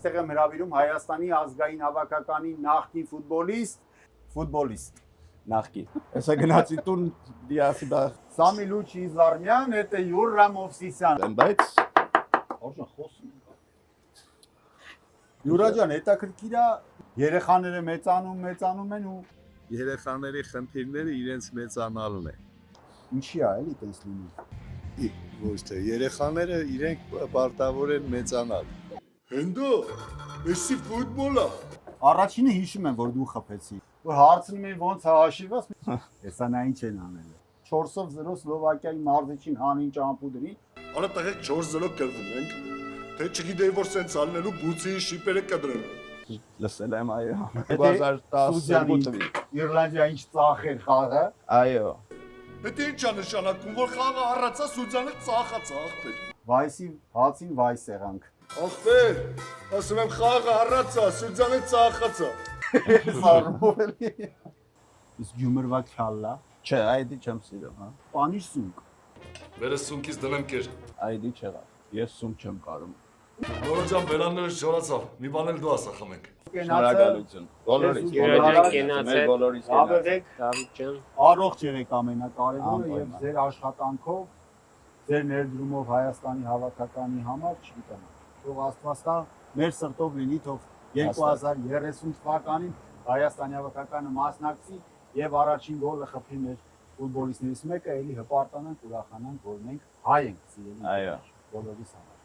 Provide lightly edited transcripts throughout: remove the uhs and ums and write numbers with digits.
Այստեղ եմ հրավիրում Հայաստանի ազգային հավաքականի նախկին ֆուտբոլիստ Նախկին։ Հեսա գնացի տուն դիասի դա Սամի Լուչի Զարմյան, это Յուրա Մովսիսյան։ բայց Արժան խոսում ենք։ Յուրա ջան, հետաքրքիր է, երեխաները մեծանում են ու Երեխաների խնդիրները իրենց մեծանալն է։ ինչի է էլի տես լինի։ Ոչ թե երեխաները իրենք պարտավոր են մեծանալ։ Հնդո, էսի ֆուտբոլա։ Առաջինը հիշում եմ, որ դու խփեցի։ Ու հարցնում են ոնց է հաշիվված։ Հեսա նա ինչ են անել։ 4-0 Սլովակիայի մարզիչին հանին ճամփուդրի։ Արա տղեկ 4-0 կրվում ենք։ Թե չգիտեի որ սենց ալնելու բուցի շիպերը կդրեն։ լսել եմ այո։ Սուզյանի 2018 Իռլանդիա ինչ ծախ էր խաղը։ այո։ Դա ինչ է նշանակում, որ խաղը առածա Սուզյանը ծախած աղբեր։ Վայսի հացին վայս եղանք։ Աղբեր, ասում եմ խաղը առածա, Սուզյանը ծախածա։ Սարմով էլի։ Իսկ Գյումրվա քյալլա։ Չէ, այդի չեմ սիրում, հա։ Պանիշ սունկ։ Վերը սունկից դնեմ կեր։ Այդի չեղավ։ Ես սում չեմ կարում։ Նորոջան բերանները շորացավ, մի բան էլ դու ասա խմենք։ Շնորհակալություն։ Բոլորիս։ Յուրաջան Բոլորիս։ Ավերեք Դավիթ ջան, առողջ եղեք ամենակարևորը եւ ձեր աշխատանքով, ձեր ներդրումով Հայաստանի հավաքականի համար, չգիտեմ, թող Աստված տա մեր սրտով լինի, թող 2030 թվականին Հայաստանի հավաքականը մասնակցի եւ առաջին գոլը խփի մեր ֆուտբոլիստներից մեկը, էլի հպարտանանք, ուրախանանք, որ մենք հայ ենք, սիրելի։ Այո։ Բոլորիս համար։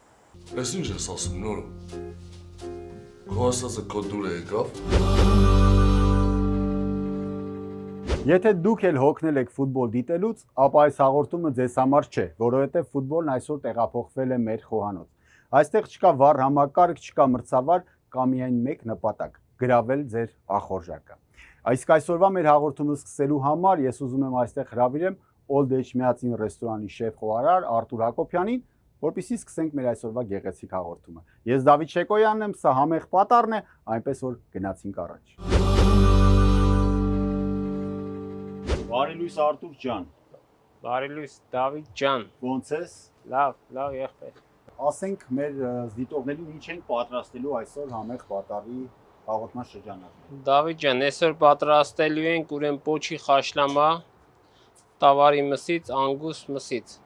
Ես ինչ ես ասում նորը։ Քո ասածը քո դուրը եկավ։ Եթե դուք էլ հոգնել եք ֆուտբոլ դիտելուց, ապա այս հաղորդումը ձեզ համար չէ, որովհետև ֆուտբոլն այսօր տեղափոխվել է մեր խոհանոց։ Այստեղ չկա վառ համակարգ, չկա մրցավար, կա միայն մեկ նպատակ՝ գրավել ձեր ախորժակը։ Իսկ այսօրվա մեր հաղորդումը սկսելու համար ես ուզում եմ այստեղ հրավիրեմ Old Էջմիածին ռեստորանի շեֆ-խոհարար Արտուր Հակոբյանին, որպեսզի սկսենք մեր այսօրվա գեղեցիկ հաղորդումը։ Ես Դավիթ Շեկոյանն եմ, սա համեղ պատառն է, այնպես որ գնացինք առաջ։ Բարի լույս Արտուր ջան։ բարի լույս Դավիթ ջան, Ոնց ես։ լավ եղբայր։ Ասենք մեր դիտողներին ինչ ենք պատրաստելու այսօր համեղ պատառի հաղորդման շրջանակում։ Դավիթ ջան, այսօր պատրաստելու ենք ուրեմն պոչի խաշլամա, տավարի մսից, անգուս մսից,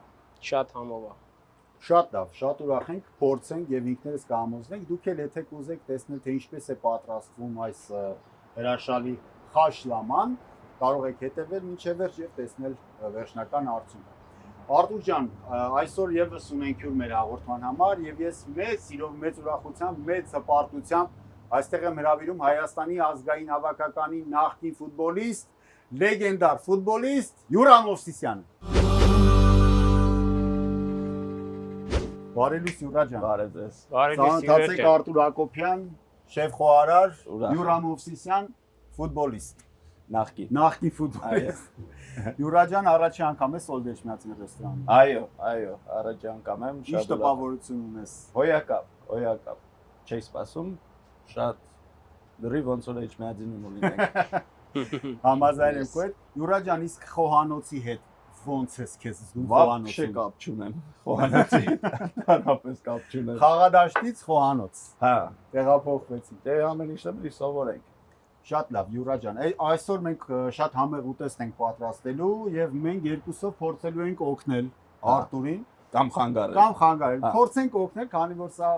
շատ համով է։ Շատ լավ, շատ ուրախ ենք, փորձենք եւ ինքներս կհամոզենք։ Դուք էլ եթե կուզեք տեսնել թե ինչպես է պատրաստվում այս հրաշալի խաշլաման, կարող եք հետևել մինչև վերջ եւ տեսնել վերջնական արդյունքը։ Արտուր ջան, այսօր եւս ունենք հյուր մեր հաղորդման համար եւ ես մեծ սիրով, մեծ ուրախությամբ, մեծ հպարտությամբ այստեղ եմ հրավիրում Հայաստանի ազգային հավաքականի նախկին ֆուտբոլիստ, լեգենդար ֆուտբոլիստ Յուրա Մովսիսյան։ Բարի լույս Յուրա ջան։ Բարև ձեզ։ Բարի լույս Ծանոթացեք ջան։ Արտուր Հակոբյան, շեֆ-խոհարար, Ուրախ։ Յուրա Մովսիսյան, ֆուտբոլիստ, Նախկին։ նախկին ֆուտբոլիստ։ Յուրա ջան, առաջի անգամ ես Old Էջմիածին ռեստորանում։ Այո, առաջ անգամ եմ Ինչ տպավորություն ունես։ Հոյակապ։ Չի սպասում, շատ դրի ոնց որ Էջմիածին ունենք։ Համաձայն եմ քո հետ։ Յուրա ջան, իսկ խոհանոցի հետ ոնց ես քեզ զգում Վաբշե խոհանոցում։ կապ չունեմ։ Խոհանոցի դարապես կապ չունեմ։ Խաղադաշտից խոհանոց։ Հա, Տեղափոխվեցին։ դե ամեն ինչը մի սովորենք։ Շատ լավ, Յուրա ջան։ Այսօր մենք շատ համեղ ուտեստ ենք պատրաստելու եւ մենք երկուսով փորձելու ենք օգնել Արտուրին Կամ խանգարել։ կամ խանգարել։ Փորձենք օգնել, քանի որ սա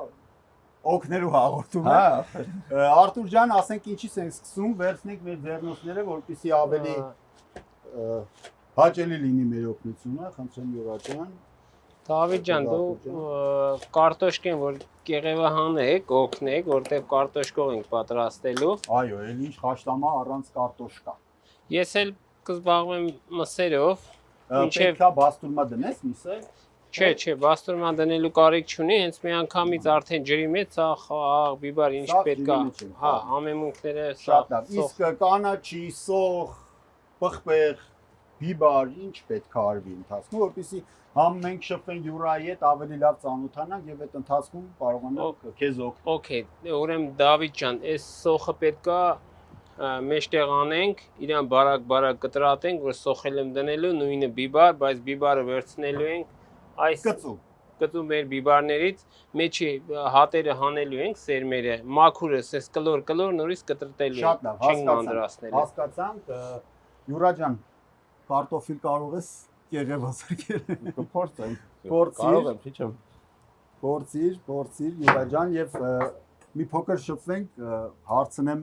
օգնելու հաղորդում է։ Հա, Արտուր ջան, ասենք ինչից ենք սկսում, վերցնենք մեր ձեռնոցները, որպեսզի ավելի հաճելի լինի մեր օգնությունը, խնդրեմ Յուրա ջան։ Դավիթ ջան, դու կարտոշկեն որ կեղևահանեք, օգնեք, որտեղ կարտոշկով ենք պատրաստելու։ Այո, էլ ինչ խաշտամա առանց կարտոշկա։ Ես էլ կզբաղվեմ մսերով, Պետքա բաստուրմա դնես միսը։ Չէ, բաստուրման դնելու կարիք չունի, հենց մի անգամից արդեն ջրի մեջ ծախ, բիբար ինչ պետք է։ Հա, համեմունքները Շատ լավ։ Իսկ կանաչի, սոխ, պղպեղ, բիբար, ինչ պետք է արվի ընթացքում, որպեսզի համ մենք շփվենք Յուրայի հետ ավելի լավ ծանոթանանք եւ այդ ընթացքում կարողանանք քեզ օգնել։ Okay, ուրեմն Դավիթ ջան, այս սոխը պետքա մեջտեղ անենք, իրան բարակ կտրատենք, որ սոխել եմ դնելու, նույնը բիբար, բայց բիբարը վերցնելու ենք այս Կծու։ գծում մեր բիբարներից, մեջի հատերը հանելու ենք սերմերը, մաքուրս, այս կլոր նորից կտրտելու Շատ լավ, չենք մանրացնելու։ հասկացանք, Յուրա ջան, կարտոֆիլ կարող ես կեղևազրկել։ Կփորձեմ։ Փորձիր։ Կարող եմ, քիչ եմ։ Փորձիր, Յուրա ջան, եւ մի փոքր շփվենք, հարցնեմ,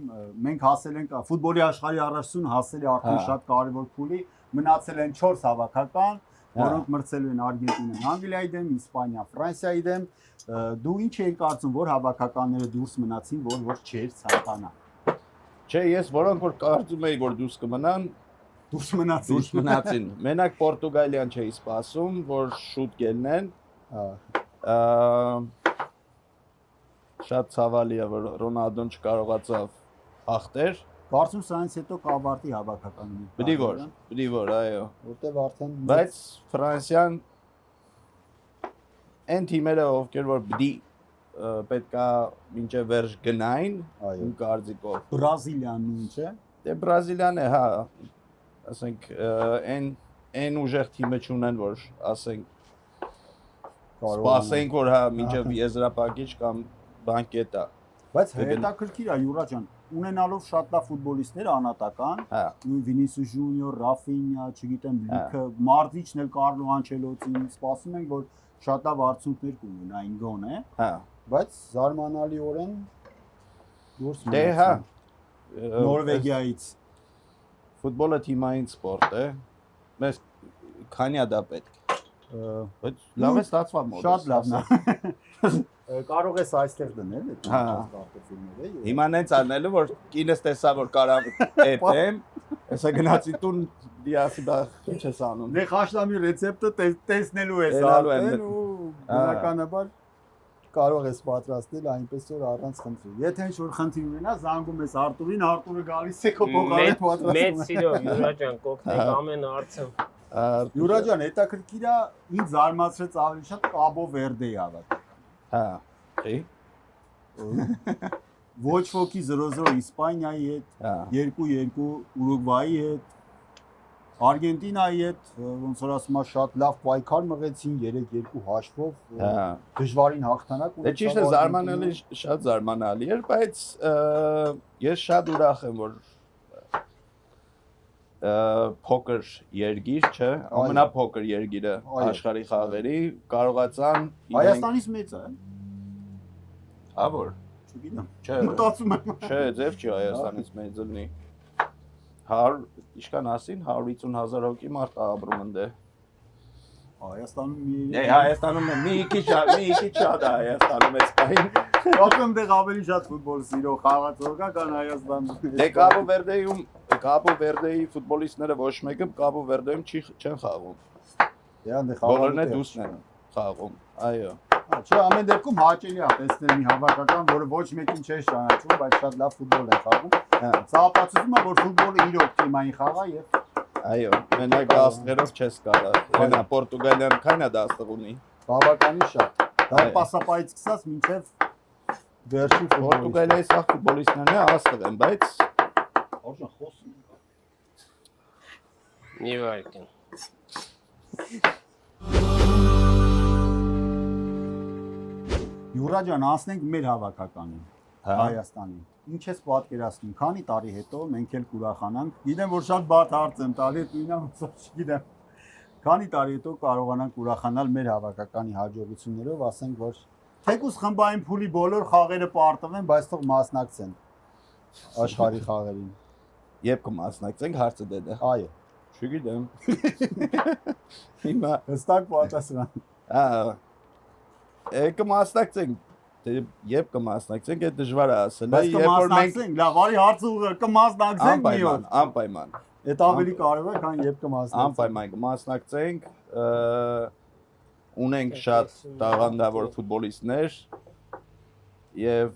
մենք հասել ենք ֆուտբոլի աշխարհի առաջին հասել է արդեն շատ կարևոր փուլի, մնացել են 4 հավաքական, որոնք մրցելու են Արգենտինան, Անգլիայի դեմ, Իսպանիա, Ֆրանսիայի դեմ։ Դու ինչ ես կարծում, որ հավաքականները դուրս մնացին, որ չէր ցանկանա։ Չէ, ես որոնք որ կարծում էի, որ դուրս կմնան, Դուրս մնացին։ դուրս մնացին։ Մենակ Պորտուգալիան չէի սպասում, որ շուտ գելնեն։ Շատ ցավալի է, որ Ռոնալդոն չկարողացավ հաղթեր։ Կարծում սրանից հետո կավարտի հավաքականը։ Պիտի որ, այո։ Որտեվ արդեն Բայց Ֆրանսիան այն թիմերը, ովքեր որ պետքա մինչև վերջ գնային, իմ կարծիքով։ Բրազիլիան նույն չէ։ Դե Բրազիլիան է, հա, ասենք այն ուժեղ թիմը չունեն, որ ասենք սպասենք, որ հա մինչև եզրափակիչ կամ բանկետա։ Բայց հետաքրքիր է Յուրա ջան, ունենալով շատ լավ ֆուտբոլիստներ անհատական, Հա, նույն Վինիսիուս Ջունիոր, Ռաֆինյա, չգիտեմ, լիքը Մարտիչն էլ Կարլո Անչելոտին, սպասում ենք, որ շատ լավ արդյունքներ կունենային գոնե, հա։ բայց զարմանալիորեն դուրս Դե հա, Նորվեգիայից ֆուտբոլը թիմային սպորտ է։ Մեզ քանի է դա պետք։ Բայց լավ է ստացված մոդը։ շատ լավն է։ Կարող ես այստեղ դնել այդ Հա։ կարտոֆիլները։ Հիմա նենց անելու, որ կինս տեսա, որ կարամ էպեմ, հեսա գնացի տուն դիասի բա ինչ ես անում։ Դե խաշլամի ռեցեպտը տեսնելու ես Տեսնելու եմ, արդեն ու բնականաբար կարող ես պատրաստել այնպես որ առանց խնդրի։ Եթե ինչ-որ խնդիր ունենա, զանգում ես Արտուրին, Արտուրը գալիս է քո փողարեն պատրաստում։ Մեծ սիրով Յուրա ջան, կօգնեք ամեն հարցում։ Յուրա ջան, հետաքրքիր է, ինձ զարմացրեց ավելի շատ Կաբո Վերդեի հավաքը։ Հա, ի։ Ոչ ոքի 0-0 Իսպանիայի հետ, Հա։ 2-2 Ուրուգվայի հետ, Արգենտինայի հետ, ոնց որ ասում եմ, շատ լավ պայքար մղեցին 3-2 հաշվով, Հա։ դժվարին հաղթանակ Դե ճիշտ է, զարմանալի, շատ զարմանալի էր, բայց ես շատ ուրախ եմ, որ փոքր երգիր, չէ, ամենափոքր երգիրը աշխարհի խաղերի կարողացան Հայաստանից մեծ է։ Հա որ, Չգիտեմ։ չէ, Մտածում եմ։ չէ, ձև չի Հայաստանից մեծ լինի։ 100 ինչքան ասին 150,000 հոգի մարդ ապրում ընդ է։ Հայաստանում մի Դե Հայաստանում մի քիչ շատ է Հայաստանում էս պահին։ Ակում դեղ ավելի շատ ֆուտբոլ սիրող խաղացող կա, քան Հայաստանում։ Դե Կաբո Վերդեի ֆուտբոլիստները ոչ մեկը Կաբո Վերդեում չեն խաղում։ Դե անդե Բոլորն է դուսն են խաղում։ Այո։ Չէ, ամեն դեպքում հաճելի է տեսնել մի հավաքական, որը ոչ մեկին չէ ճանաչում, բայց շատ լավ ֆուտբոլ է խաղում։ Սա ապացուցում է, որ ֆուտբոլը իրոք թիմային խաղ է եւ Այո, մենակ դաստղերով չես կարող։ Հենա Պորտուգալիան քանա դաստղ ունի։ բավականին շատ։ Դա պասապայից սկսած մինչեւ վերջի Պորտուգալիայի սա ֆուտբոլիստներն է աստղ են, բայց Ո՞րժան խոսում։ Մի վայրկյան։ Յուրա ջան, անցնենք մեր հավաքականին Հայաստանին։ Ինչ ես պատկերացնում, քանի տարի հետո մենք էլ կուրախանանք։ Գիտեմ, որ շատ բարդ հարց եմ տալի, նույնիսկ ոնց չգիտեմ։ Քանի տարի հետո կարողանանք ուրախանալ մեր հավաքականի հաջողություններով, ասենք, որ թեկուզ խմբային փուլի բոլոր խաղերը պարտվեն, բայց թող մասնակցեն աշխարհի խաղերին։ երբ կմասնակցենք հարցը դե։ Այո, Չգիտեմ։ Հիմա հստակ պատասխան։ Կմասնակցենք, երբ կմասնակցենք, այդ դժվար է ասել, Բայց կմասնակցենք, լավ, արի հարցը ուղղ կմասնակցենք մի օր։ անպայման։ Այդ ավելի կարևոր է, քան երբ կմասնակցենք։ Անպայման կմասնակցենք, ունենք շատ տաղանդավոր ֆուտբոլիստներ եւ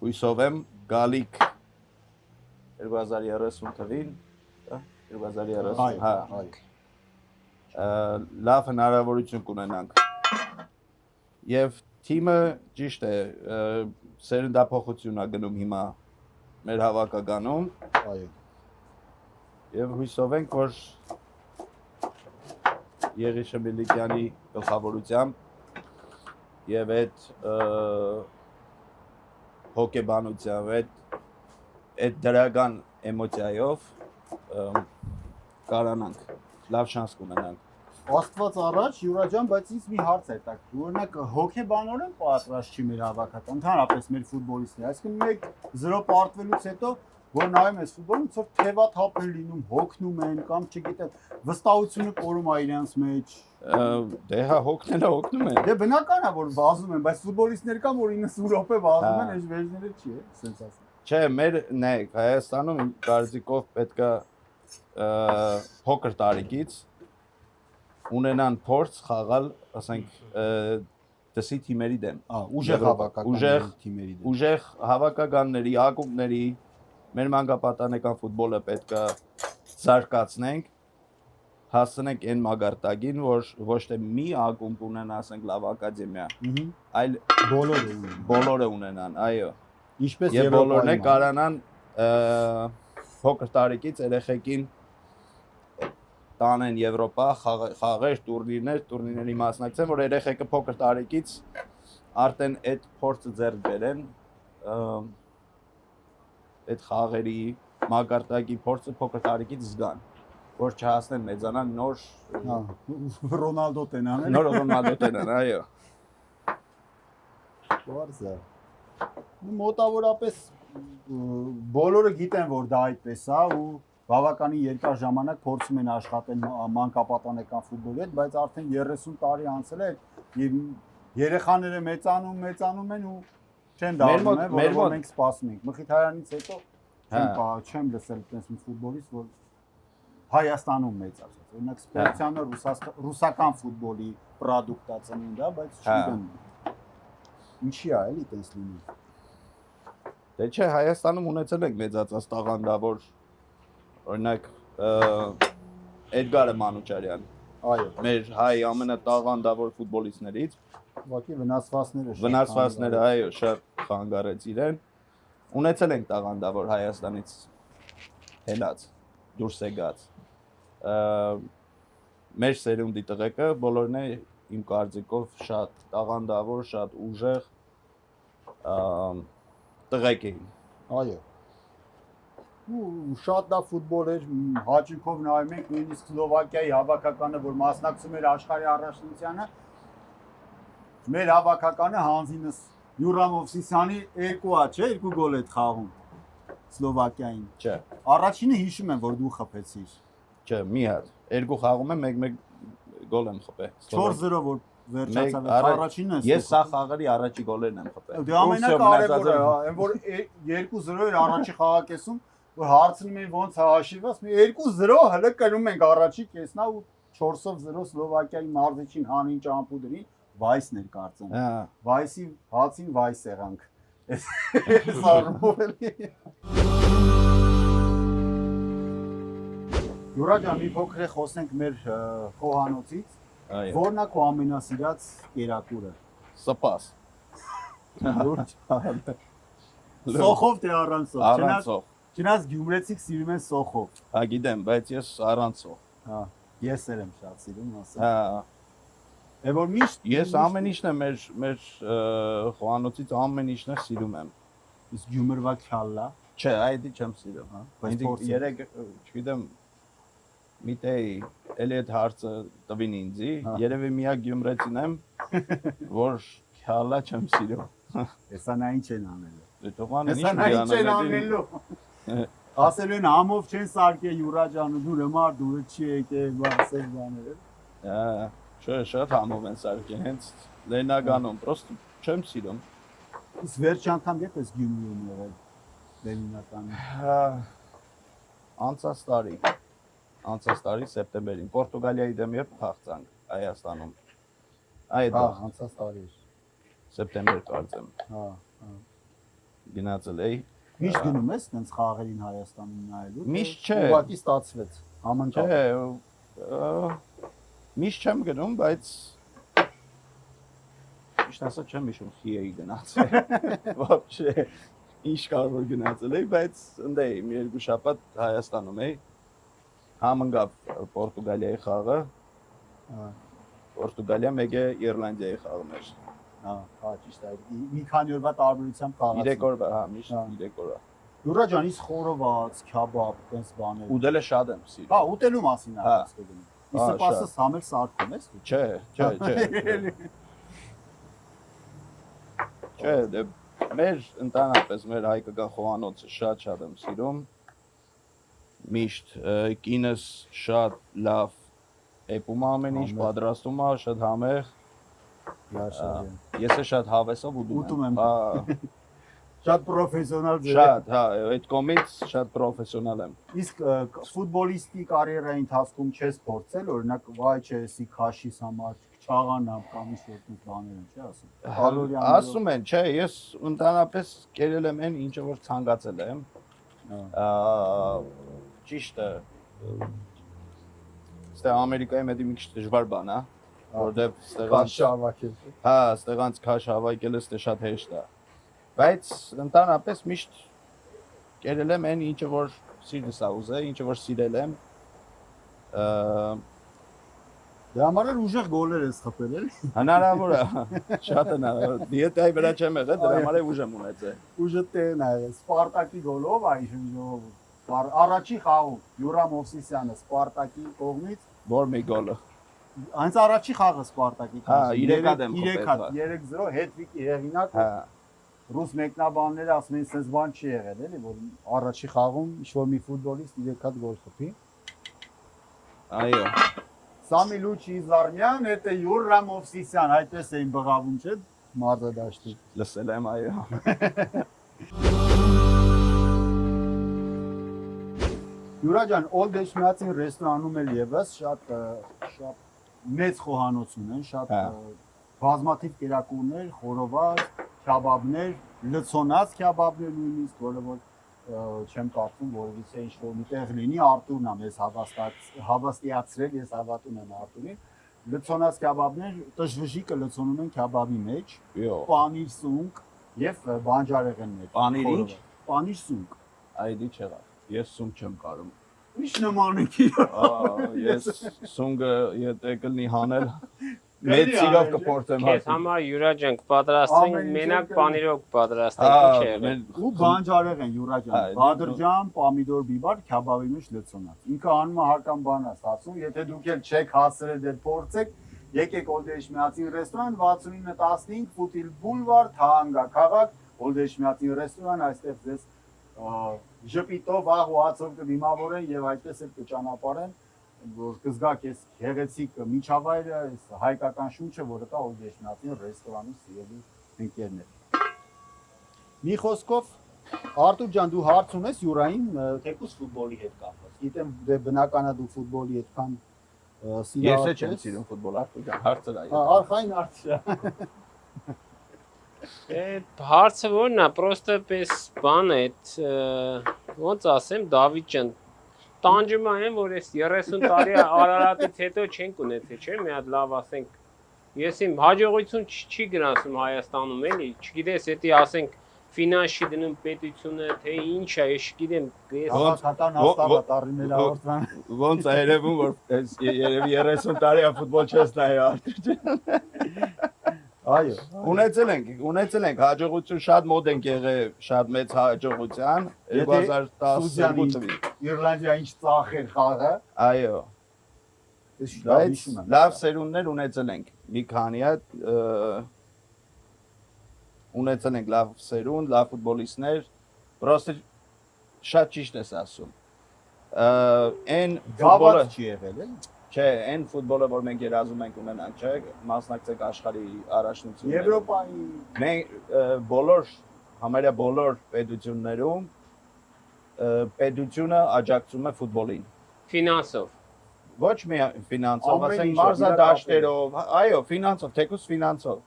հույսով եմ գալիք 2030 թվին, 2030, հա, լավ հնարավորություն կունենանք։ Եվ թիմը ճիշտ է, սերնդափոխություն է գնում հիմա մեր հավաքականում։ Այո։ Եվ հույսով ենք, որ Եղիշե Միլիկյանի գլխավորությամբ եւ այդ հոգեբանությամբ այդ դրական էմոցիայով կարանանք լավ շանս կունենանք։ Աստված առաջ Յուրա ջան, բայց ինձ մի հարց է տակ։ Օրինակ հոկեբանորեն պատրաստ չի մեր հավաքական, ընդհանրապես մեր ֆուտբոլիստները։ Այսինքն 1-0 պարտվելուց հետո որ նայում ես ֆուտբոլին, ցոր թևաթափ են լինում, հոգնում են կամ չգիտեմ, վստահությունը կորում է իրենց մեջ։ Դե հա հոգնում են։ Դե բնական է որ վազում են, բայց ֆուտբոլիստներ կան որ 90 րոպե վազում են, այս վերջները չի է, սենց ասեմ։ Չէ, մեր նայեք, Հայաստանում իմ կարծիքով պետքա փոքր տարիքից ունենան փորձ խաղալ, ասենք, դասի թիմերի դեմ։ Ուժեղ հավաքական թիմերի դեմ։ Ուժեղ հավաքականների, ակումբների մեր մանկապատանեկան ֆուտբոլը պետքա զարգացնենք, հասցնենք այն մագարտակին, որ ոչ թե մի ակումբ ունենա, ասենք, լավ ակադեմիա, այլ բոլորը ունենան, այո։ Ինչպես եւ բոլորն կարանան փոքր տարիքից երեխեքին տանեն Եվրոպա, խաղեր, տուրնիրների մասնակցեն, որ երեխեքը փոքր տարիքից արդեն այդ փորձը ձեռք բերեն, այդ խաղերի մակարդակի փորձը փոքր տարիքից զգան, որ չհասնեն մեծանան նոր Ռոնալդո տենան, նոր Ռոնալդո տենան, այո։ Բարձր։ Մոտավորապես բոլորը գիտեն, որ դա այդպես է ու բավականին երկար ժամանակ փորձում են աշխատել մանկապատանեկան ֆուտբոլի հետ, բայց արդեն 30 տարի անցել է եւ երեխաները մեծանում են ու չեն դառնում, որ մենք սպասում ենք։ Մխիթարյանից հետո չեմ լսել այդպես մի ֆուտբոլիստ, որ Հայաստանում մեծացած։ Օրինակ Սպորտյանը ռուսական ֆուտբոլի պրոդուկտ է ծնում դա, բայց չգիտեմ։ Ինչի է էլի այդպես լինում։ Դե չէ, Հայաստանում ունեցել ենք մեծացած տաղանդավոր օրինակ Էդգարը Մանուչարյան, այո, մեր հայ ամենատաղանդավոր ֆուտբոլիստներից, ուղղակի վնասվածները, այո, շատ խանգարեց իրեն։ Ունեցել ենք տաղանդավոր Հայաստանից հենած, դուրս եկած։ Մեր սերունդի տղեկը բոլորն է իմ կարծիքով շատ տաղանդավոր, շատ ուժեղ տղեկ էին։ Այո։ Ու շատ դա ֆուտբոլ էր, հաճույքով նայում ենք, նույնիսկ Սլովակիայի հավաքականը, որ մասնակցում էր աշխարհի առաջնությանը, մեր հավաքականը հանձինս Յուրա Մովսիսյանի 2-ա, չէ, 2 գոլ էր խաղում Սլովակիային։ Չէ։ Առաջինը հիշում եմ, որ դու խփեցիր։ Չէ, մի հատ։ 2 խաղում եմ, 1-1 գոլ եմ խփել։ 4-0 որ վերջացավ առաջինը։ Ես սա խաղերի առաջի գոլերն եմ խփել։ Դե ամենակարևորը, այն որ 2-0 էր առաջի խաղակեսում, որ հարցնում էին ոնց է հաշիվված, մի 2-0 հələ կրում ենք առաջի կեսնա ու 4-0 Սլովակիայի մարզիչին հանին ճամփուդրին, Վայսն էր կարծեմ։ Հա։ Վայսի հացին Վայս եղանք։ Էս առումով էլի։ Յուրա ջան, մի փոքր խոսենք մեր խոհանոցից։ Այո։ Որն է քո ամենասիրած կերակուրը։ Սպաս։ Լուրջ։ Սոխով թե առանց սոխ։ Առանց սոխ։ Չնայած գյումրեցիք սիրում են սոխով։ Հա գիտեմ, բայց ես առանց սոխ։ Հա, ես եմ շատ սիրում, ասեմ։ Հա։ Որ միշտ Ես ամեն ինչն եմ մեր խոհանոցից ամեն ինչն սիրում եմ։ իսկ գյումրվա քյալլա։ Չէ, այդի չեմ սիրում, հա։ Բայց երեք, չգիտեմ, միտեի էլի այդ հարցը տվին ինձի, երևի միակ գյումրեցին եմ, որ քյալլա չեմ սիրում։ Հեսա նա ինչ են անել։ Դե թողան Հեսա նա ինչ են անելու։ Ասել են համով չեն սարքել Յուրա ջանը, դուրը մար դուրը չի եկել, ասել բաներ։ Հա, շատ համով են սարքել, հենց Լենագանում, պրոստը չեմ սիրում։ Իսկ վերջ անգամ երբ ես Գյումրիում եղել Լենինականում։ Անցած տարի սեպտեմբերին Պորտուգալիայի դեմ երբ խաղացանք Հայաստանում։ Այդ անցած տարի էր։ Սեպտեմբեր կարծեմ։ Հա։ Գնացել էի։ Միշտ գնում ես տենց խաղերին Հայաստանում նայելու։ Միշտ չէ։ Ուղղակի ստացվեց։ Համընկավ։ Չէ, միշտ չեմ գնում, բայց միշտ ասա չեմ հիշում խի էի գնացել։ Вообще ինչ կարող գնացել էի, բայց ընդ էի մի երկու շաբաթ Հայաստանում էի։ Համընկավ Պորտուգալիայի խաղը։ Պորտուգալիա, մեկը Իռլանդիայի խաղում էր։ Հա, ճիշտ է։ Մի քանի օրվա տարբերությամբ խաղացին։ 3 օրվա, հա, միշտ 3 օրվա։ Յուրա ջան, իս խորոված, քյաբաբ, տես բաներ։ Ուդելը շատ եմ սիրում։ Հա, ուտելու մասին է Հա։ ասում։ Իսկ սպասս համել սարքում ես։ Չէ։ Չէ, դե մեր ընդհանրապես մեր հայկական խոհանոցը շատ եմ սիրում։ Միշտ կինս շատ լավ էպում ամեն ինչ պատրաստում է, շատ համեղ։ Ես էլ շատ հավեսով ուտում եմ։ Հա։ Շատ պրոֆեսիոնալ ձև։ Շատ, հա, այդ կողմից շատ պրոֆեսիոնալ եմ։ Իսկ ֆուտբոլիստի կարիերայի ընթացքում չես փորձել, օրինակ, վայ չէ, էսի քաշիս համար չաղանամ կամ ինչ-որ բաներ են, չէ՞ ասում։ Ասում են, չէ, ես ընդհանրապես կերել եմ այն, ինչը որ ցանկացել եմ։ Ճիշտ է։ Ստե Ամերիկայի մեջ մի քիչ դժվար բան է, որտեղ ստեղանց հավաքել։ հա, ստեղանց քաշ հավաքելը ստե շատ հեշտ է։ Բայց ընդհանրապես միշտ կերել եմ այն, ինչը որ սիրտս է ուզել, ինչը որ սիրել եմ։ Դե համար էլ ուժեղ գոլեր ես խփել, էլի։ Հնարավոր է, շատ հնարավոր։ Դիետայի վրա չեմ եղել, դրա համար էլ ուժ եմ ունեցել։ Ուժը տեղն է եղել։ Սպարտակի գոլով այժմ ժողովուրդ։ Առաջի խաղում Յուրա Մովսիսյանը Սպարտակի կողմից Որ մի գոլը։ Այնց առաջի խաղը Սպարտակի։ Հա, 3 հատ եմ 3-0 հետվիկի հեղինակ։ Հա։ Ռուս մեկնաբանները ասում են, sense բան չի եղել, էլի, որ առաջի խաղում ինչ-որ մի ֆուտբոլիստ 3 հատ գոլ խփի։ Այո։ Սամի Լուչի Զարմյան, это Յուրա Մովսիսյան, այդպես էին բղավում, չէ՞, մարզադաշտի։ Լսել եմ, այո։ Յուրա ջան, Օլդ Էջմիածին ռեստորանում էլ եւս շատ մեծ խոհանոց ունեն, շատ բազմաթիվ կերակուրներ, խորոված, քյաբաբներ, լցոնած քյաբաբներ նույնիսկ, որը որ չեմ կարծում, որովհետեւ ինչ-որ միտեղ լինի, Արտուրն է մեզ հավաստիացրել, ես հավատում եմ Արտուրին։ Լցոնած քյաբաբներ, տժվժիկը լցոնում են քյաբաբի մեջ, պանիր սունկ եւ բանջարեղեններ։ Պանիր ինչ։ Պանիր սունկ։ Այդի չեղավ։ Ես սունկ չեմ կարում։ Ինչ նման է իրար։ Ես սունկը եթե կլինի հանել, մեծ սիրով կփորձեմ հա։ Քեզ համար Յուրա ջան կպատրաստենք, մենակ պանիրով կպատրաստենք, ինչ է եղել։ Ու բանջարեղեն Յուրա ջան, բադրջան, պոմիդոր, բիբար, քյաբաբի մեջ լցոնած։ Ինքը անում է հարկան բան է ասում, եթե դուք էլ չեք հասցրել դեռ փորձեք, եկեք Օլդ Էջմիածին ռեստորան 6915 Ֆուտիլ Բուլվար, Թահանգա քաղաք, Օլդ Էջմիածին ռեստորան, այստեղ ձեզ ժպիտով, աղ ու ածով կդիմավորեն եւ այդպես էլ կճանապարհեն, որ կզգաք այս գեղեցիկ միջավայրը, այս հայկական շունչը, որը կա Օլդ Էջմիածին ռեստորանում սիրելի ընկերներ։ Մի խոսքով Արտուր ջան, դու հարց ունես Յուրային թեկուս ֆուտբոլի հետ կապված։ Գիտեմ, դե բնական է դու ֆուտբոլի այդքան սիրահար ես էլ չեմ սիրում ֆուտբոլ, Արտուր ջան, հարցը դա է։ Արխային հարց է։ Հարցը որն է, պրոստը պես բան է, ոնց ասեմ, Դավիթ ջան, տանջում եմ, որ այս 30 տարի Արարատից հետո չենք ունեցել, չէ՞, մի հատ լավ ասենք, ես իմ հաջողություն չի գնացում Հայաստանում, էլի, չգիտես, եթե ասենք ֆինանսի դնում պետությունը, թե ինչ է, ես չգիտեմ, ես հավաքական հաստավա տարիներ ավարտան։ Ոնց է երևում, որ երևի 30 տարի ֆուտբոլ չես նայ Արտուր ջան։ Այո, ունեցել ենք հաջողություն շատ մոտ ենք եղել շատ մեծ հաջողության 2012 թվականին Իռլանդիա ինչ ծախեր խաղը։ այո բայց լավ սերունդներ ունեցել ենք մի քանի հատ ունեցել ենք լավ սերունդ լավ ֆուտբոլիստներ պրոստը շատ ճիշտ ես ասում այն ֆուտբոլը չի եղել է։ Չէ, այն ֆուտբոլը, որ մենք երազում ենք ունենանք, չէ, մասնակցեք աշխարհի առաջնություններին։ Եվրոպայի մենք բոլոր համարյա բոլոր պետություններում պետությունը աջակցում է ֆուտբոլին։ ֆինանսով։ Ոչ միայն ֆինանսով, ասենք մարզադաշտերով, այո, ֆինանսով, թեկուզ ֆինանսով։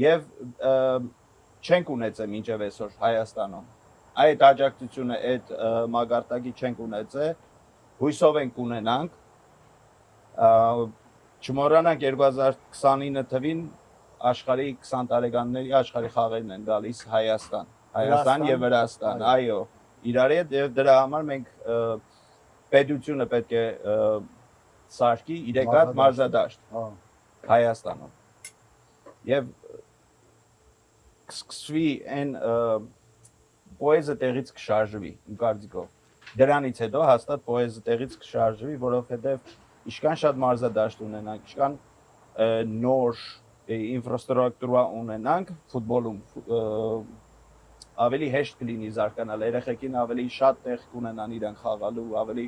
Եվ չենք ունեցել մինչև այսօր Հայաստանում։ Այդ աջակցությունը, այդ մագարտակի չենք ունեցել, հույսով ենք ունենանք։ Չմոռանանք 2029 թվին աշխարհի 20 տարեկանների աշխարհի խաղերն են գալիս Հայաստան եւ Վրաստան, այո, իրար հետ եւ դրա համար մենք պետությունը պետք է սարքի 3 հատ մարզադաշտ Հա։ Հայաստանում։ Եվ սկսվի այն պոեզը տեղից կշարժվի, իմ կարծիքով։ Դրանից հետո հաստատ պոեզը տեղից կշարժվի, որովհետև ինչքան շատ մարզադաշտ ունենանք, ինչքան նոր ինֆրաստրուկտուրա ունենանք ֆուտբոլում, ավելի հեշտ կլինի զարգանալ, երեխեքին ավելի շատ տեղ կունենան իրենք խաղալու, ավելի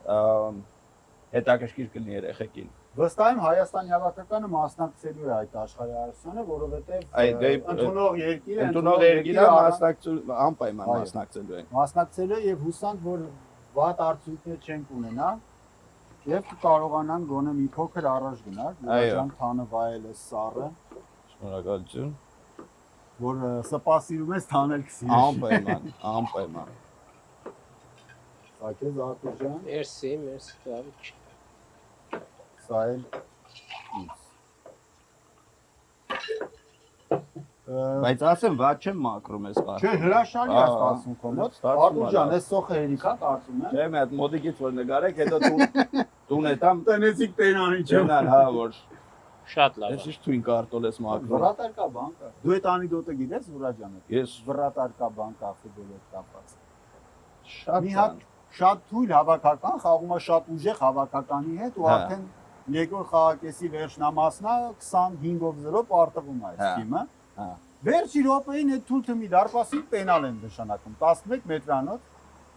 հետաքրքիր կլինի երեխեքին։ Վստահ եմ Հայաստանի հավաքականը մասնակցելու է այդ աշխարհարարությանը, որովհետև ընդունող երկիրը անպայման մասնակցելու են։ Մասնակցելու է եւ հուսանք, որ վատ արդյունքներ չենք ունենա եւ կկարողանան գոնե մի փոքր առաջ գնալ, Յուրանյան թանը վայել է սառը, Շնորհակալություն։ որ սպասիրում ես թանել կսիրես։ Անպայման։ Սակեզ Արտուր ջան։ Մերսի, Դավիթ։ Սա էլ ինձ։ Բայց ասեմ, ված չեմ մակրում ես բառը։ Չէ, հրաշալի է ստացվում քո մոտ։ Արտուր ջան, այս սոխը հերիքա կարծում եմ։ Չէ, մի հատ մոդիկից որ նկարեք, հետո տուն էտամ Տնեցիկ տենանի չէ։ ճենան, հա, որ Շատ լավ։ ես ինչ թույն կարտոլ ես մակրում։ Վրատարկա բան կա։ Դու այդ անեկդոտը գիտես, Ուրա ջան։ Ես Վրատարկա բան կա ֆուտբոլի հետ կապված։ շատ Մի հատ շատ թույլ հավաքական խաղում է շատ ուժեղ հավաքականի հետ ու արդեն երկրորդ խաղակեսի վերջնամասնա 25-0 պարտվում է այս թիմը։ Հա։ Վերջի րոպեին այդ թույլ թմի դարպասին պենալ են նշանակում 11 մետրանոց։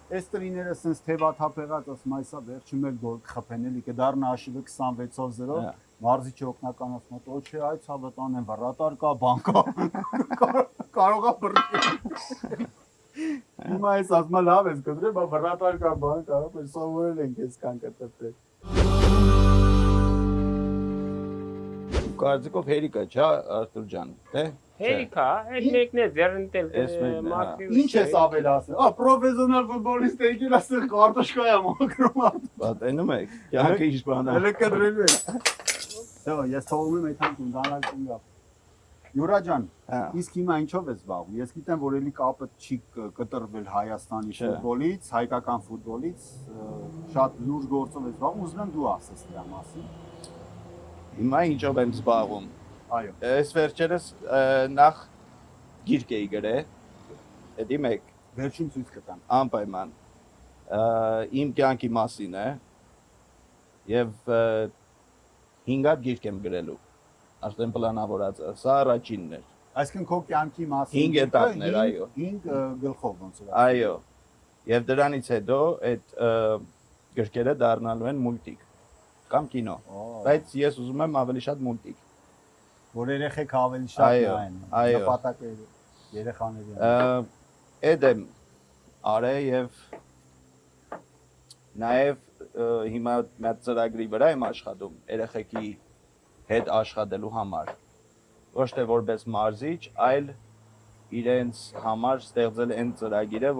Այս տրիները sense թեվաթափեղած ասում այսա վերջում էլ գոլ կխփենելի կդառնա հաշիվը 26-0 մարզիչի օգնականով մոտ չէ այ ցավը տանեն վրատարկա բանկա կարողա բռնել Հիմա այս ասма լավ ես կտրել, բա վրատարկա բանկա, բայց սովորել ենք այսքան կտրել։ Կարծիքով հերիքա, չէ, Արտուր ջան, թե։ Հերիքա, այդ մեկն է ձեռնտել մակրի։ Ինչ ես ավել ասել։ Պրոֆեսիոնալ ֆուտբոլիստ եկել ասել կարտոշկա եմ ակրում։ Բա տենում եք, կյանքը ինչ բան է։ Հələ կտրելու է։ Դե ես թողում եմ այդքան դանալ կունգա։ Յուրա ջան, իսկ հիմա ինչով ես զբաղվում։ Ես գիտեմ, որ էլի կապը չի կտրվել Հայաստանի ֆուտբոլից, հայկական ֆուտբոլից, շատ լուրջ գործով ես զբաղվում, ուզում եմ դու ասես դրա մասին։ Հիմա ինչով եմ զբաղվում։ Այո։ Այս վերջերս նախ գիրք էի գրել, հետի մեկ Վերջին ցույց կտամ։ անպայման իմ կյանքի մասին է եւ 5 հատ գիրք եմ գրելու արդեն պլանավորած է, սա առաջինն էր։ Այսինքն քո կյանքի մասին 5 էտապներ, այո։ 5 գլխով ոնց է։ Այո։ Եվ դրանից հետո այդ գրքերը դառնալու են մուլտիկ կամ կինո։ Բայց ես ուզում եմ ավելի շատ մուլտիկ։ Որ երեխեք ավելի շատ նայեն։ Այո։ Նպատակը երեխաների։ Այդ եմ արել եւ նաեւ հիմա մի ծրագրի վրա եմ աշխատում երեխեքի հետ աշխատելու համար։ Ոչ թե որպես մարզիչ, այլ իրենց համար ստեղծել այն ծրագիրը,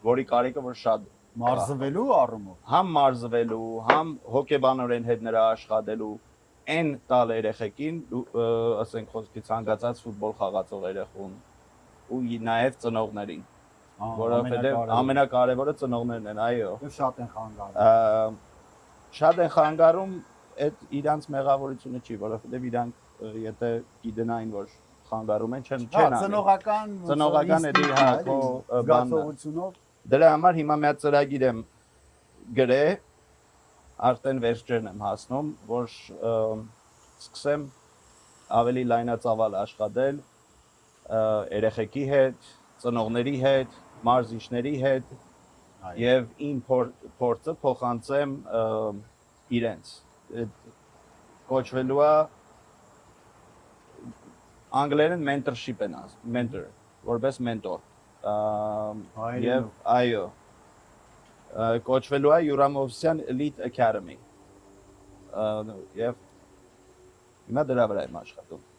որի կարիքը որ շատ մարզվելու առումով։ Համ մարզվելու, համ հոգեբանորեն հետ նրա աշխատելու, այն տալ երեխեքին, ասենք խոսքի ցանկացած ֆուտբոլ խաղացող երեխուն ու նաև ծնողներին, որովհետև ամենակարևորը ծնողներն են, այո։ Եվ շատ են խանգարում։ Շատ են խանգարում, այդ իրանց մեղավորությունը չի, որովհետև իրանք եթե գիտենային որ խանգարում են, չեն անի։ Ծնողական էդի հա քո զգացողությունով դրա համար հիմա մի հատ ծրագիր եմ գրել, արդեն վերջերն եմ հասնում, որ սկսեմ ավելի լայնածավալ աշխատել երեխեքի հետ, ծնողների հետ, մարզիչների հետ եւ իմ փորձը փոխանցեմ իրենց կոչվելու է անգլերեն mentorship են ասում, mentor, որպես mentor եւ այո կոչվելու է Յուրամովսյան Elite Academy եւ հիմա դրա վրա եմ աշխատում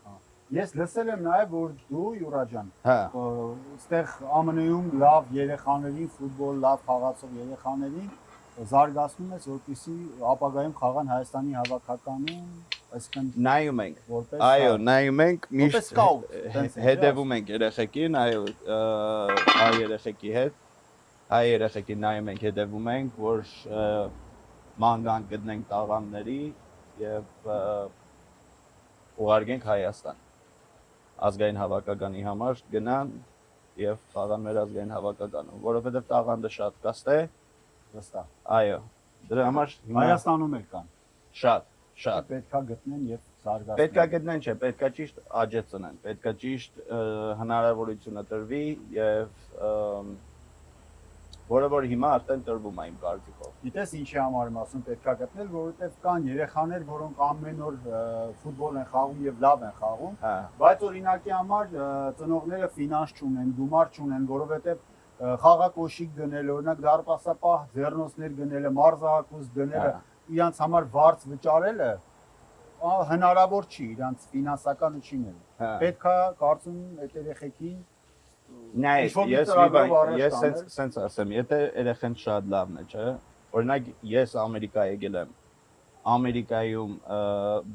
Ես լսել եմ նաև որ դու Յուրա ջան հա այստեղ ԱՄՆ-ում լավ երեխաներին ֆուտբոլ լավ խաղացող երեխաներին զարգացնում ես որպեսզի ապագայում խաղան Հայաստանի հավաքականում այսինքն նայում ենք որպես այո նայում ենք միշտ հետևում ենք երեխեքին այո հայ երեխեքի հետ հայ երեխեքին նայում ենք հետևում ենք որ մանգան գտնենք տաղանների եւ ուղարկենք Հայաստան ազգային հավաքականի համար գնան եւ խաղան մեր ազգային հավաքականում, որովհետեւ տաղանդը շատ կաստ է, վստահ։ այո, դրա համար Հայաստանում էլ կան։ շատ Պետքա գտնեն եւ զարգացնեն։ պետքա գտնեն, չէ, պետքա ճիշտ աճեցնեն, պետքա ճիշտ հնարավորությունը տրվի եւ որը որ հիմա արդեն տրվում է իմ կարծիքով։ Գիտես ինչի համար եմ ասում պետքա գտնել, որովհետեւ կան երեխաներ, որոնք ամեն օր ֆուտբոլ են խաղում եւ լավ են խաղում, Հա, բայց օրինակի համար ծնողները ֆինանս չունեն, գումար չունեն, որովհետեւ խաղակոշիկ գնել, օրինակ դարպասապահ ձեռնոցներ գնելը, մարզահակուս գնելը, իրանց համար վարձ վճարելը հնարավոր չի, իրանց ֆինանսականը չի նել։ հա։ Պետքա կարծում այդ երեխեքին Նայ, Ինչ-որ մի ես ծրագրով առաջ ես տանել։ սենց ասեմ, եթե երեխան շատ լավն է, չէ։ Օրինակ ես Ամերիկա եկել եմ։ Ամերիկայում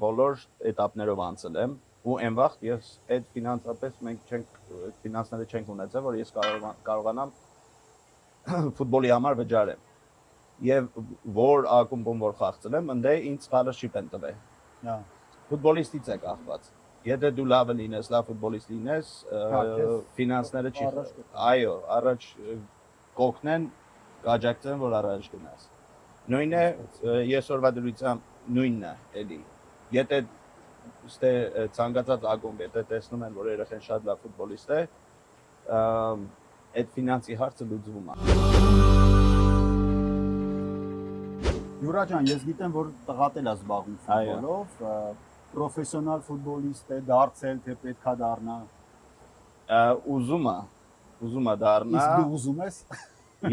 բոլոր էտապներով անցել եմ ու այն վաղ ես այդ ֆինանսապես մենք չենք ֆինանսները չենք ունեցել, որ ես կարողանամ ֆուտբոլի համար վճարեմ։ Եվ որ ակումբում որ խաղացել եմ, ընդ ինձ scholarship են տվել։ Հա։ Ֆուտբոլիստից է կախված։ Եթե դու լավը լինես, լավ ֆուտբոլիստ լինես, ֆինանսները չի։ Այո, առաջ կօգնեն, կաջակցեն, որ առաջ գնաս։ Նույնն է, այսօրվա դրությամբ նույնն է, էլի։ Եթե ստե ցանկացած ակումբ, եթե տեսնում են, որ երեխան շատ լավ ֆուտբոլիստ է, այդ ֆինանսի հարցը լուծվում է։ Յուրա ջան, ես գիտեմ, որ տղադ էլ է զբաղվում ֆուտբոլով, պրոֆեսիոնալ ֆուտբոլիստ է դարձել, թե պետքա դառնա։ Ուզում է դառնա։ Իսկ դու ուզում ես։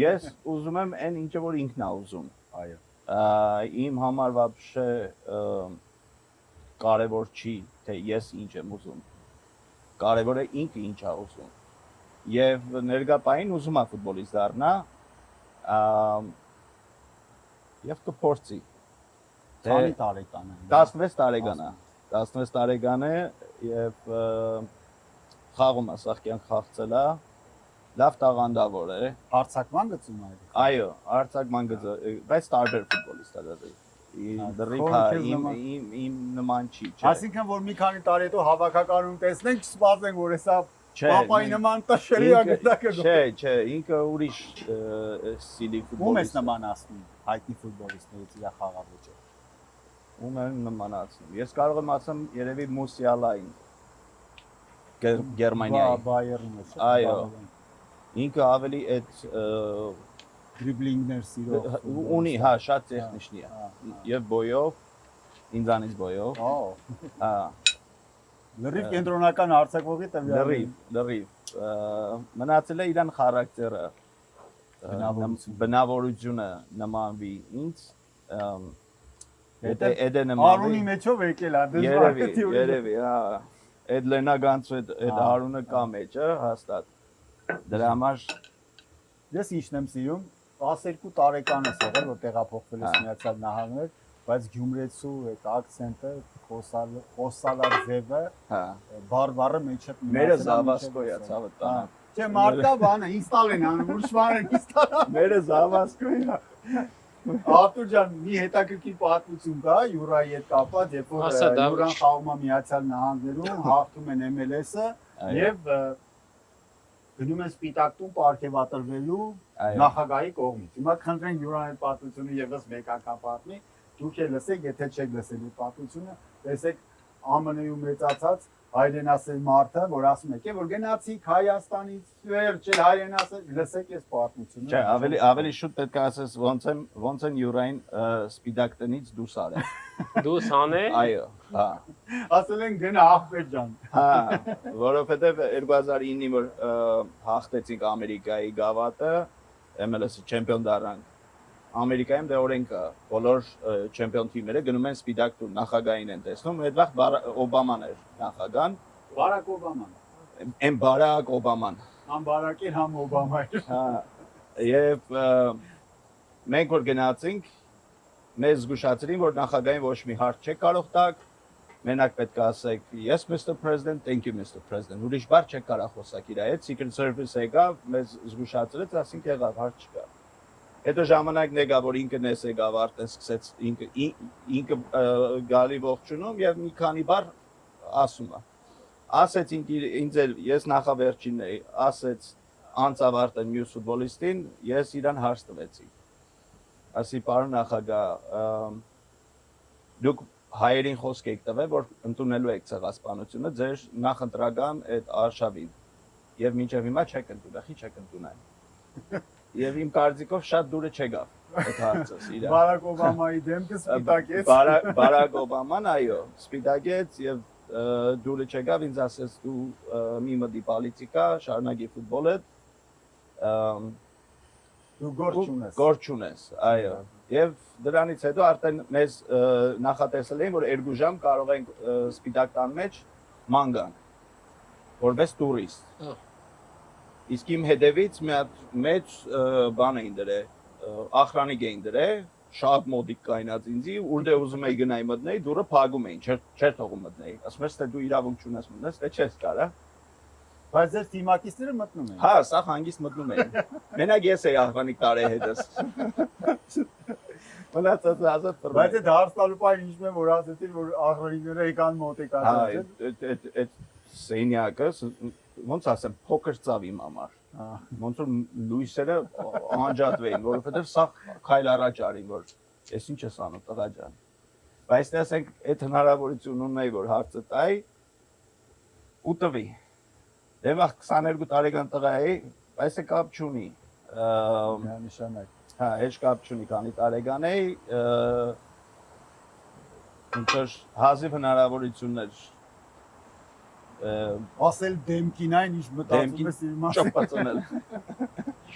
Ես ուզում եմ այն ինչը որ ինքն է ուզում։ Այո։ Իմ համար вообще կարևոր չի, թե ես ինչ եմ ուզում։ Կարևորը ինքը ինչ է ուզում։ Եվ ներկայային ուզում է ֆուտբոլիստ դառնա, եւ կփորձի։ Քանի տարեկան է։ 16 տարեկան է։ 16 տարեկան է եւ խաղում է, սաղ կյանք խաղցել է։ Լավ տաղանդավոր է։ Հարցակման գծում է։ Այո, արձակման գծը, բայց տարբեր ֆուտբոլիստ է դրի։ Իմ նման չի, չէ։ Այսինքն որ մի քանի տարի հետո հավաքականում տեսնենք, սպասենք որ հեսա Չէ, պապայի նման տշերի ագետակը։ Չէ, ինքը ուրիշ սիլի ֆուտբոլիստ։ Ում ես նմանացնում հայտնի ֆուտբոլիստներից իր խաղավեճը։ Ում եմ նմանացնում։ Ես կարող եմ ասեմ երևի Մուսիալային Գերմանիայի։ Բայերն է։ Այո։ Ինքը ավելի այդ դրիբլինգներ սիրող ունի, հա, շատ տեխնիկնի է։ Եվ բոյով, ինձանից բոյով։ Հա։ Լրիվ կենտրոնական արձակվողի տվյալներ։ Լրիվ։ Մնացել է իրան խարակտերը, բնավորությունը նմանվի ինձ, եթե նմանվի։ Արունի մեջով եկել է, դժվար է թիուրի։ Երևի, հա։ Այդ Լենագանցու այդ Արունը կա մեջը, հաստատ։ Դրա համար ես ինչն եմ սիրում, 12 տարեկան ես եղել, որ տեղափոխվել ես Միացյալ Նահանգներ, բայց Գյումրեցու այդ ակցենտը, խոսալա ձևը, հա, բարբառը մեջը մերը Զավասկոյա, ցավը տանը։ Չէ, մարտա բանը, ինստալ են անում, ուրիշ բան են ինստալ։ Մերը Զավասկոյա։ Արտուր ջան, մի հետաքրքիր պատմություն կա Յուրայի հետ կապված, երբ որ Յուրան խաղում է Միացյալ Նահանգներում, հաղթում են MLS-ը եւ գնում են Սպիտակ տուն պարգևատրվելու նախագահի կողմից։ Հիմա խնդրենք Յուրան այդ պատմությունը եւս մեկ անգամ պատմի։ Դուք էլ լսեք, եթե չեք լսել այդ պատմությունը, տեսեք ԱՄՆ-ում մեծացած հայրենասեր մարդը, որ ասում է, որ գնացիք Հայաստանից վերջ հայրենասեր, լսեք այս պատմությունը։ Չէ, ավելի շուտ պետք է ասես ոնց են Յուրային Սպիտակ տնից դուրս արել։ Դուրս անել։ Այո, հա։ Ասել են գնա աղբեր ջան։ Հա, որովհետև 2009-ին որ հաղթեցինք Ամերիկայի գավաթը, MLS-ի չեմպիոն դառանք։ Ամերիկայում դե օրենք կա, բոլոր չեմպիոն թիմերը գնում են Սպիտակ տուն, նախագահին են տեսնում, այդ վաղ Օբաման էր նախագահան։ Բարակ Օբաման։ Այն Բարակ Օբաման։ Համ Բարակին, համ Օբամա էր։ Հա, եւ մենք որ գնացինք, մեզ զգուշացրին, որ նախագահին ոչ մի հարց չեք կարող տակ, մենակ պետք է ասեք yes Mr. President, thank you Mr. President։ Ուրիշ բառ չեք կարող խոսակ իր հետ, Secret Service եկավ, մեզ զգուշացրեց, ասինք եղավ, հարց չկա։ Հետո ժամանակն եկավ, որ ինքը նես եկավ, արդեն սկսեց ինքը գալի ողջունում եւ մի քանի բառ ասում է։ Ասեց ինձ ես նախավերջինն էի, ասեց անցավ արդեն մյուս ֆուտբոլիստին, ես իրան հարց տվեցի։ Ասի պարոն նախագահ, դուք հայերին խոսք եք տվել, որ ընդունելու եք ցեղասպանությունը ձեր նախընտրական այդ արշավին։ Եվ մինչև հիմա չեք ընդունել, խի չեք ընդունել։ Եվ իմ կարծիքով շատ դուրը չեկավ այդ հարցս իրան։ Բարակ Օբամայի դեմքը սպիտակեց։ Բարակ Օբաման այո, սպիտակեց եւ դուրը չեկավ, ինձ ասեց դու մի մտի պոլիտիկա, շարունակի ֆուտբոլը։ Դու գործ չունես։ Գործ չունես, այո։ Եվ դրանից հետո արդեն մեզ նախատեսել էին, որ 2 ժամ կարող ենք սպիտակ տան մեջ ման գանք, որպես տուրիստ։ Իսկ իմ հետևից մի հատ մեծ բան էին դրել, ախրանիկ էին դրել, շատ մոդիկ կայնած ինձի, ուր ուզում էի գնայի մտնեի, դուրը փակում էին, չէր թողում մտնեի։ Ասում ես թե դու իրավունք չունես մտնես, թե չես կարա։ Բայց ձեր թիմակիցները մտնում են։ Հա, սա հանգիստ մտնում էին։ Մենակ ես էի ախրանիկ տարի հետս։ Մնացած ազատ ֆորմա։ Բայց այդ հարց տալու պայն ինչ որ ասեցին, որ ախրանիկները եկան մոտիկացած են։ Հա, այդ սենյակը ոնց ասեմ, փոքր ծավ իմ համար։ Ոնց որ լույսերը անջատվեին, որովհետև սա քայլ առաջ արին, որ ես ինչ ես անում, տղա ջան։ Բայց ասենք այդ հնարավորություն ունեի, որ հարցը տայի ու տվի։ Դե վաղ 22 տարեկան տղա էի, բայց է կապ չունի։ Նշանակ։ Հա, հեչ կապ չունի, քանի տարեկան էի, ինքս հազիվ հնարավորություններ ասել դեմքին այն ինչ մտածում ես իր մասին։ ճապացնել։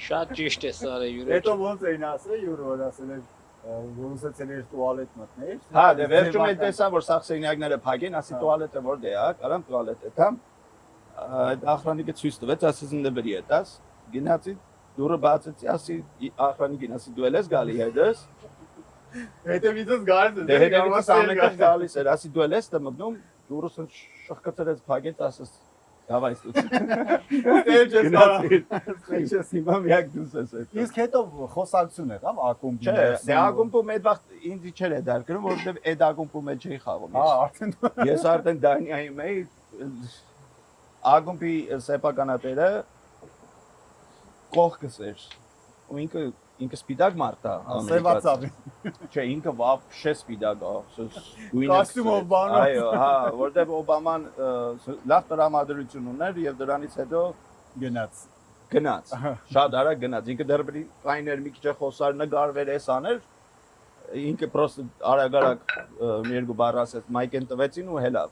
Շատ ճիշտ է սարը յուրը։ Հետո ոնց էին ասել, յուրը որ ասել էր, որ ուզեցել էր տուալետ մտնել։ Հա, դե վերջում էլ տեսա, որ սաղ սենյակները փակեն, ասի տուալետը որտե է, կարամ տուալետ է կամ այդ ախրանիկը ցույց տվեց, ասես ինձ բերի է տաս, գնացի դուրը բացեցի, ասի ախրանիկին, ասի դու ես գալի հետս։ Հետևիցս գալիս է։ Դե հետևից ամենքան գալիս էր, ասի դու ես մտնում, դուրս շխկացրեց փակեց, ասես Davayız tutun. Ես հիմա միակ դուս ես այդ։ Իսկ հետո խոսակցություն եղավ ակումբի։ Չէ, դե ակումբում այդ վաղ ինձ չէր է դարկրում, որովհետև այդ ակումբում էլ չէի խաղում։ Հա, արդեն Ես արդեն Դանիայում էի ակումբի սեփականատերը կողքս էր։ Ու ինքը սպիտակ մարդ է, սևացավ։ Չէ, ինքը вообще սպիտակ է, Կոստյումով բանով։ Այո, հա, որտեղ Օբաման լավ տրամադրություն ուներ եւ դրանից հետո գնաց։ Շատ արագ գնաց։ Ինքը դեռ կայներ մի քիչ խոսար նկարվեր էս աներ։ Ինքը պրոստը արագ երկու բառ ասեց, մայքեն տվեցին ու հելավ։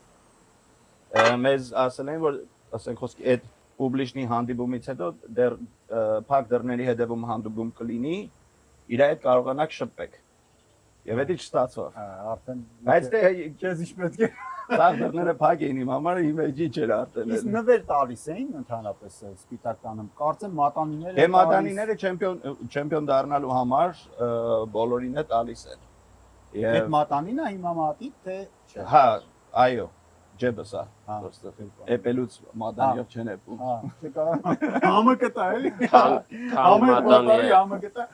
Մեզ ասել են, որ ասենք խոսքի այդ պուբլիշնի հանդիպումից հետո դեռ փակ դռների հետևում հանդիպում կլինի, իր հետ կարողանաք շփվեք։ Եվ դա չստացավ։ Արդեն Բայց դե քեզ ինչ պետք է։ Փակ դռները փակ էին իմ համար, իմ էջի չէր արդեն։ Իսկ նվեր տալիս էին ընդհանրապես սպիտակ տանում։ Կարծեմ մատանիները։ Դե մատանիները չեմպիոն դառնալու համար բոլորին է տալիս են։ Այդ մատանինը հիմա մատի թե չէ։ Հա, այո։ Ջեբսա, просто էպելուց մատանիով չեն էպում։ Հա, չկարողանա։ Համը կտա էլի։ Համը մատանի։ Համը կտա։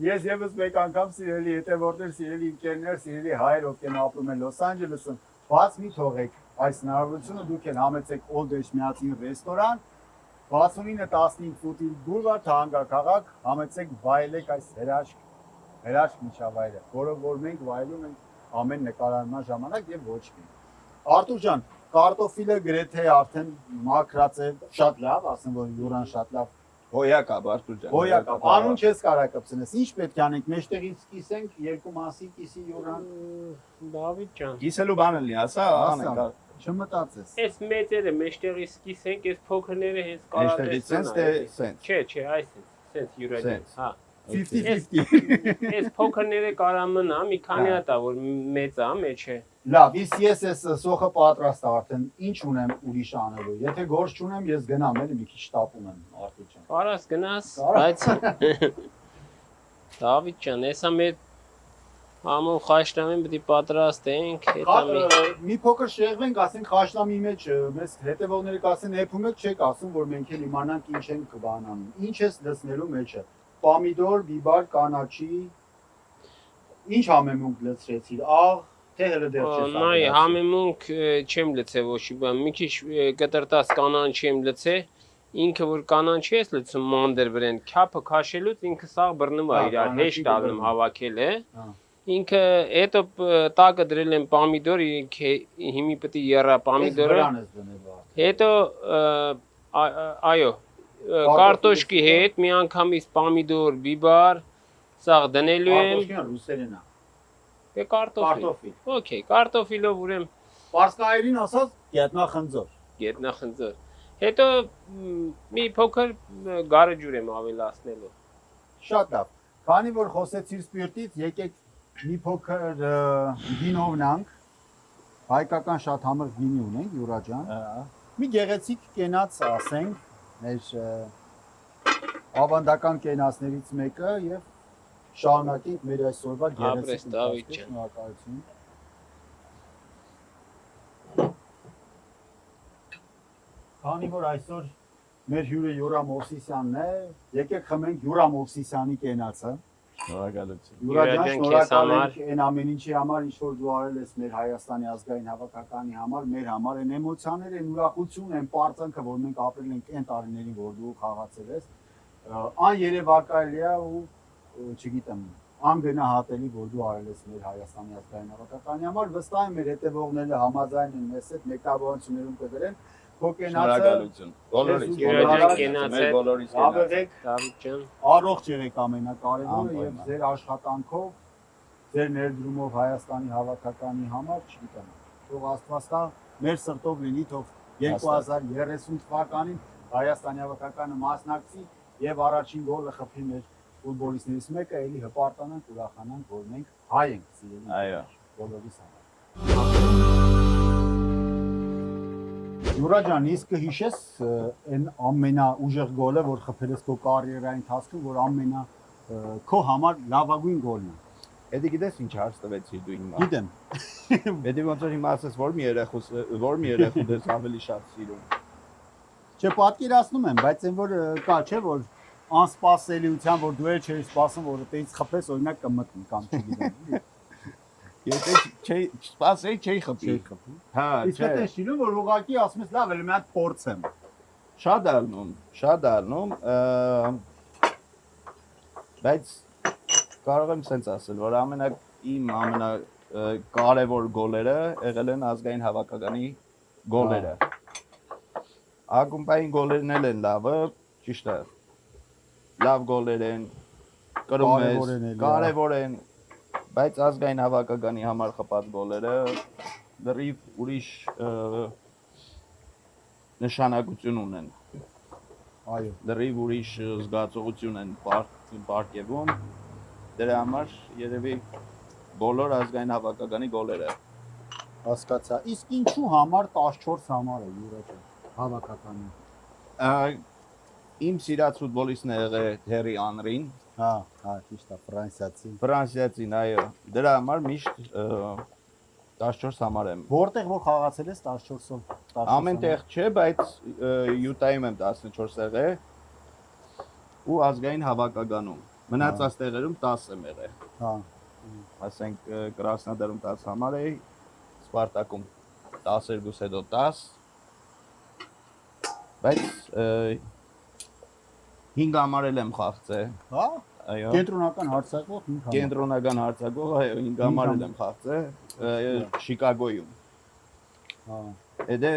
Ես եւս մեկ անգամ սիրելի հետևորդներ, սիրելի ընկերներ, սիրելի հայեր, ովքեր ապրում են Լոս Անջելեսում, բաց մի թողեք այս հնարավորությունը, դուք են համեցեք Old Age միացին ռեստորան, 69-15 ֆուտի բուլվար Թահանգաքաղաք, համեցեք վայելեք այս հրաշք միջավայրը, որը որ մենք վայելում ենք ամեն նկարահանման ժամանակ եւ ոչ մի։ Արտուր ջան, կարտոֆիլը գրեթե արդեն մաքրած է, շատ լավ, ասեմ որ յուրան շատ լավ։ Հոյակա, Արտուր ջան։ Հոյակա, անուն չես կարող կպցնես։ Ինչ պետք է անենք, մեջտեղից կիսենք, երկու մասի կիսի յուրան։ Դավիթ ջան։ Կիսելու բանը լինի, ասա, անենք։ Չմտածես։ Այս մեծերը մեջտեղից կիսենք, այս փոքրները հենց կարա Մեջտեղից sense թե sense։ Չէ, այս յուրայից, հա։ 50-50։ Այս փոքրները կարա մնա, մի քանի հատ է որ մեծ է, մեջ է։ Լավ, իսկ ես այս սոխը պատրաստ է արդեն, ինչ ունեմ ուրիշ անելու։ Եթե գործ չունեմ, ես գնամ էլի մի քիչ տապում եմ Արտուր ջան։ Կարաս գնաս, բայց Դավիթ ջան, հեսա մեր համով խաշտամին պիտի պատրաստենք, հետո մի փոքր շեղվենք, ասենք խաշտամի մեջ, մեզ հետևողները կասեն, «Էփում եք», չեք ասում, որ մենք էլ իմանանք ինչ ենք բանանում։ Ինչ ես լցնելու մեջը։ պամիդոր, բիբար, կանաչի ինչ համեմունք լցրեցիր, աղ, թե հələ դեռ չես Նայ համեմունք չեմ լցե ոչի բան։ Մի քիչ կտրտած կանանչի եմ լցե։ Ինքը որ կանանչի ես լցում մանդեր վրան, քափը քաշելուց ինքը սաղ բռնում է իրար, հեշտ ալնում հավաքել է։ Ինքը հետո տակը դրել եմ պամիդոր, հիմի պետք է երա պամիդորը։ Հետո այո, կարտոշկի հետ մի անգամից պամիդոր, բիբար, սաղ դնելու եմ։ Կարտոշկին ռուսերեն է։ Դե կարտոֆիլ։ Okay, կարտոֆիլով ուրեմ Պարսկայերին ասած գետնախնձոր։ գետնախնձոր։ Հետո մի փոքր գարեջուր եմ ավելացնելու։ Շատ լավ։ Քանի որ խոսեցիր սպիրտից, եկեք մի փոքր գինովնանք։ Հայկական շատ համեղ գինի ունենք, Յուրա ջան։ Մի գեղեցիկ կենաց ասենք, մեր ավանդական կենացներից մեկը եւ շարունակենք մեր այսօրվա գեղեցիկ շնորհակալություն։ Քանի որ այսօր մեր հյուրը Յուրա Մովսիսյանն է, եկեք խմենք Յուրա Մովսիսյանի կենացը։ Շնորհակալություն։ Յուրա ջան, շնորհակալ ենք այն ամեն ինչի համար, ինչ որ դու արել ես մեր Հայաստանի ազգային հավաքականի համար, մեր համար այն էմոցիաները, այն ուրախությունն, այն պարծանքը, որ մենք ապրել ենք այն տարիներին, որ դու խաղացել ես, աներևակայելի է ու չգիտեմ, անգնահատելի, որ դու արել ես մեր Հայաստանի ազգային հավաքականի համար, վստահ եմ մեր հետևողները համաձայն են մեզ հետ մեկնաբանություններում կգրեն, քո կենացը բոլորիս կենացը բոլորիս ավեղեք Դավիթ ջան, առողջ եղեք ամենակարևորը եւ ձեր աշխատանքով, ձեր ներդրումով Հայաստանի հավաքականի համար, չգիտեմ, թող Աստված տա մեր սրտով լինի, թող 2030 թվականին Հայաստանի հավաքականը մասնակցի եւ առաջին գոլը խփի մեր ֆուտբոլիստներից մեկը, էլի հպարտանանք, ուրախանանք, որ մենք հայ ենք, սիրելի։ Այո։ Բոլորիս համար։ Յուրա ջան, իսկ հիշես այն ամենաուժեղ գոլը, որ խփել ես քո կարիերայի ընթացքում, որ ամենա քո համար լավագույն գոլն է։ Էդի գիտես ինչ հարց տվեցի դու հիմա։ Գիտեմ։ Էդի ոնց որ հիմա ասես որ մի երեխու դες ավելի շատ սիրում։ Չէ, պատկերացնում եմ, բայց այն որ կա, չէ, որ անսպասելիության, որ դու չէի սպասում, որ այդից խփես, օրինակ կմտնի կամ չգիտեմ։ Եթե չսպասեի, չէի խփի։ Հա, Իսկ դա շիլում, որ ուղղակի ասում ես, լավ, էլ մի հատ փորձեմ։ Շատ դառնում, բայց կարող եմ սենց ասել, որ իմ ամենակարևոր գոլերը եղել են ազգային հավաքականի գոլերը։ Ակումբային գոլերն են լավը, ճիշտ է։ Լավ գոլեր են, կրում ես, կարևոր են, բայց ազգային հավաքականի համար խփած գոլերը դեռիվ ուրիշ նշանակություն ունեն։ Այո։ Դեռիվ ուրիշ զգացողություն են պարգևում։ Դրա համար երևի բոլոր ազգային հավաքականի գոլերը։ Հասկացա։ Իսկ ինչու համար 14 համար է Յուրա ջան, հավաքականի։ Իմ սիրած ֆուտբոլիստն է եղել Թերի Անրին։ Հա, ճիշտ է, Ֆրանսիացին, այո։ Դրա համար միշտ 14 համար եմ։ Որտեղ որ խաղացել ես 14-ով։ Ամենտեղ չէ, բայց Յուտայում եմ 14 եղել ու ազգային հավաքականում։ Մնացած տեղերում 10 եմ եղել։ Հա։ Ասենք Կրասնոդարում 10 համար էի, Սպարտակում 12 հետո 10։ Բայց 5 համար եմ խաղացել։ Հա։ Այո։ Կենտրոնական հարցակող 5 համար։ Կենտրոնական հարցակող, այո, 5 համար եմ խաղացել Շիկագոյում։ Հա։ Էդե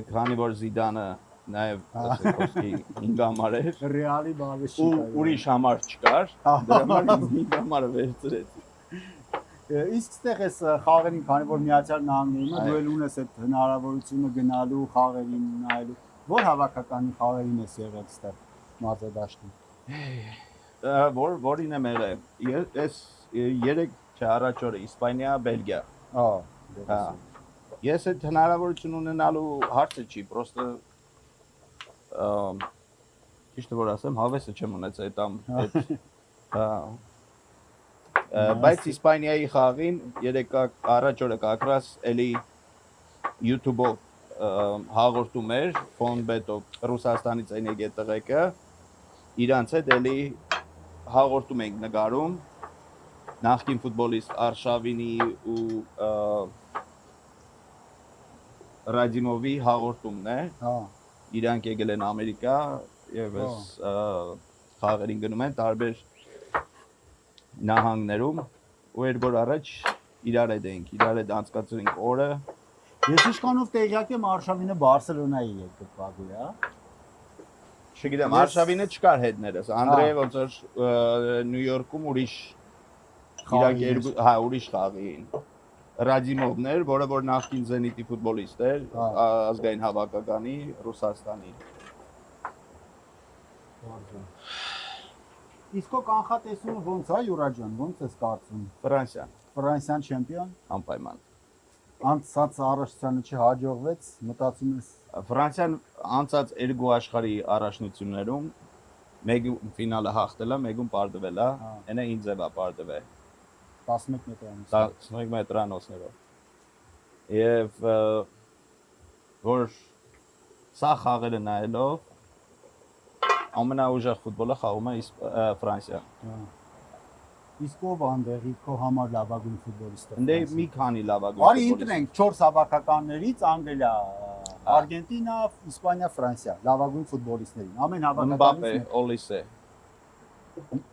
քանի որ Զիդանը նաև ասեցի 5 համար էր։ Ռեալի բավի Ու ուրիշ համար չկար, դրա համար 5 համարը վերցրեցի։ Իսկ ստեղ էս խաղերին, քանի որ Միացյալ Նահանգներում դու էլ ունես այդ հնարավորությունը գնալու խաղերին նայելու, որ հավաքականի խաղերին ես եղել ստեղ մարզադաշտում։ Որին եմ եղել։ Ես 3 առաջ օրը Իսպանիա, Բելգիա։ Հա։ Ես այդ հնարավորություն ունենալու հարցը չի, պրոստը ճիշտ որ ասեմ, հավեսը չեմ ունեցել այդ հա բայց Իսպանիայի խաղին 3 առաջ օրը կակրաս էլի YouTube-ով հաղորդում էր Ֆոնբետով Ռուսաստանից այն եկել տղեկը իրանց հետ էլի հաղորդում ենք նկարում նախկին ֆուտբոլիստ Արշավինի ու Ռադիմովի հաղորդումն է։ Հա։ Իրանք եկել են Ամերիկա եւ այս խաղերին գնում են տարբեր նահանգներում ու երկու օր առաջ իրար հետ անցկացրինք օրը։ Ես իշքանով տեղյակ եմ Արշավինը Բարսելոնայի եկել Պագուի, հա։ Չգիտեմ, Արշավինը չկար հետներս։ Անդրեյը ոնց որ Նյու Յորքում ուրիշ ուրիշ խաղի էին։ Ռադիմովն էր, որը որ նախկին Զենիտի ֆուտբոլիստ էր, ազգային հավաքականի Ռուսաստանի։ Իսկ կանխատեսումը ոնց է Յուրա ջան, ոնց ես կարծում։ Ֆրանսիան չեմպիոն, անպայման։ Անցած առաջնությանը չհաջողվեց, մտածում ես Ֆրանսիան անցած երկու աշխարհի առաջնություններում մեկում ֆինալը հաղթել է, մեկում պարտվել է, այնա ինձ է պարտվել 11 մետրանոց։ 11 մետրանոցներով։ Եվ որ սա խաղերը նայելով ամենաուժեղ ֆուտբոլը խաղում է Ֆրանսիան։ Իսկ ով անդեղի քո համար լավագույն ֆուտբոլիստը։ Ընդ մի քանի լավագույն Արի ընտրենք 4 հավաքականներից Անգլիա, Արգենտինա, Իսպանիա, Ֆրանսիա, լավագույն ֆուտբոլիստներին։ Ամեն Մբապե, Օլիսե։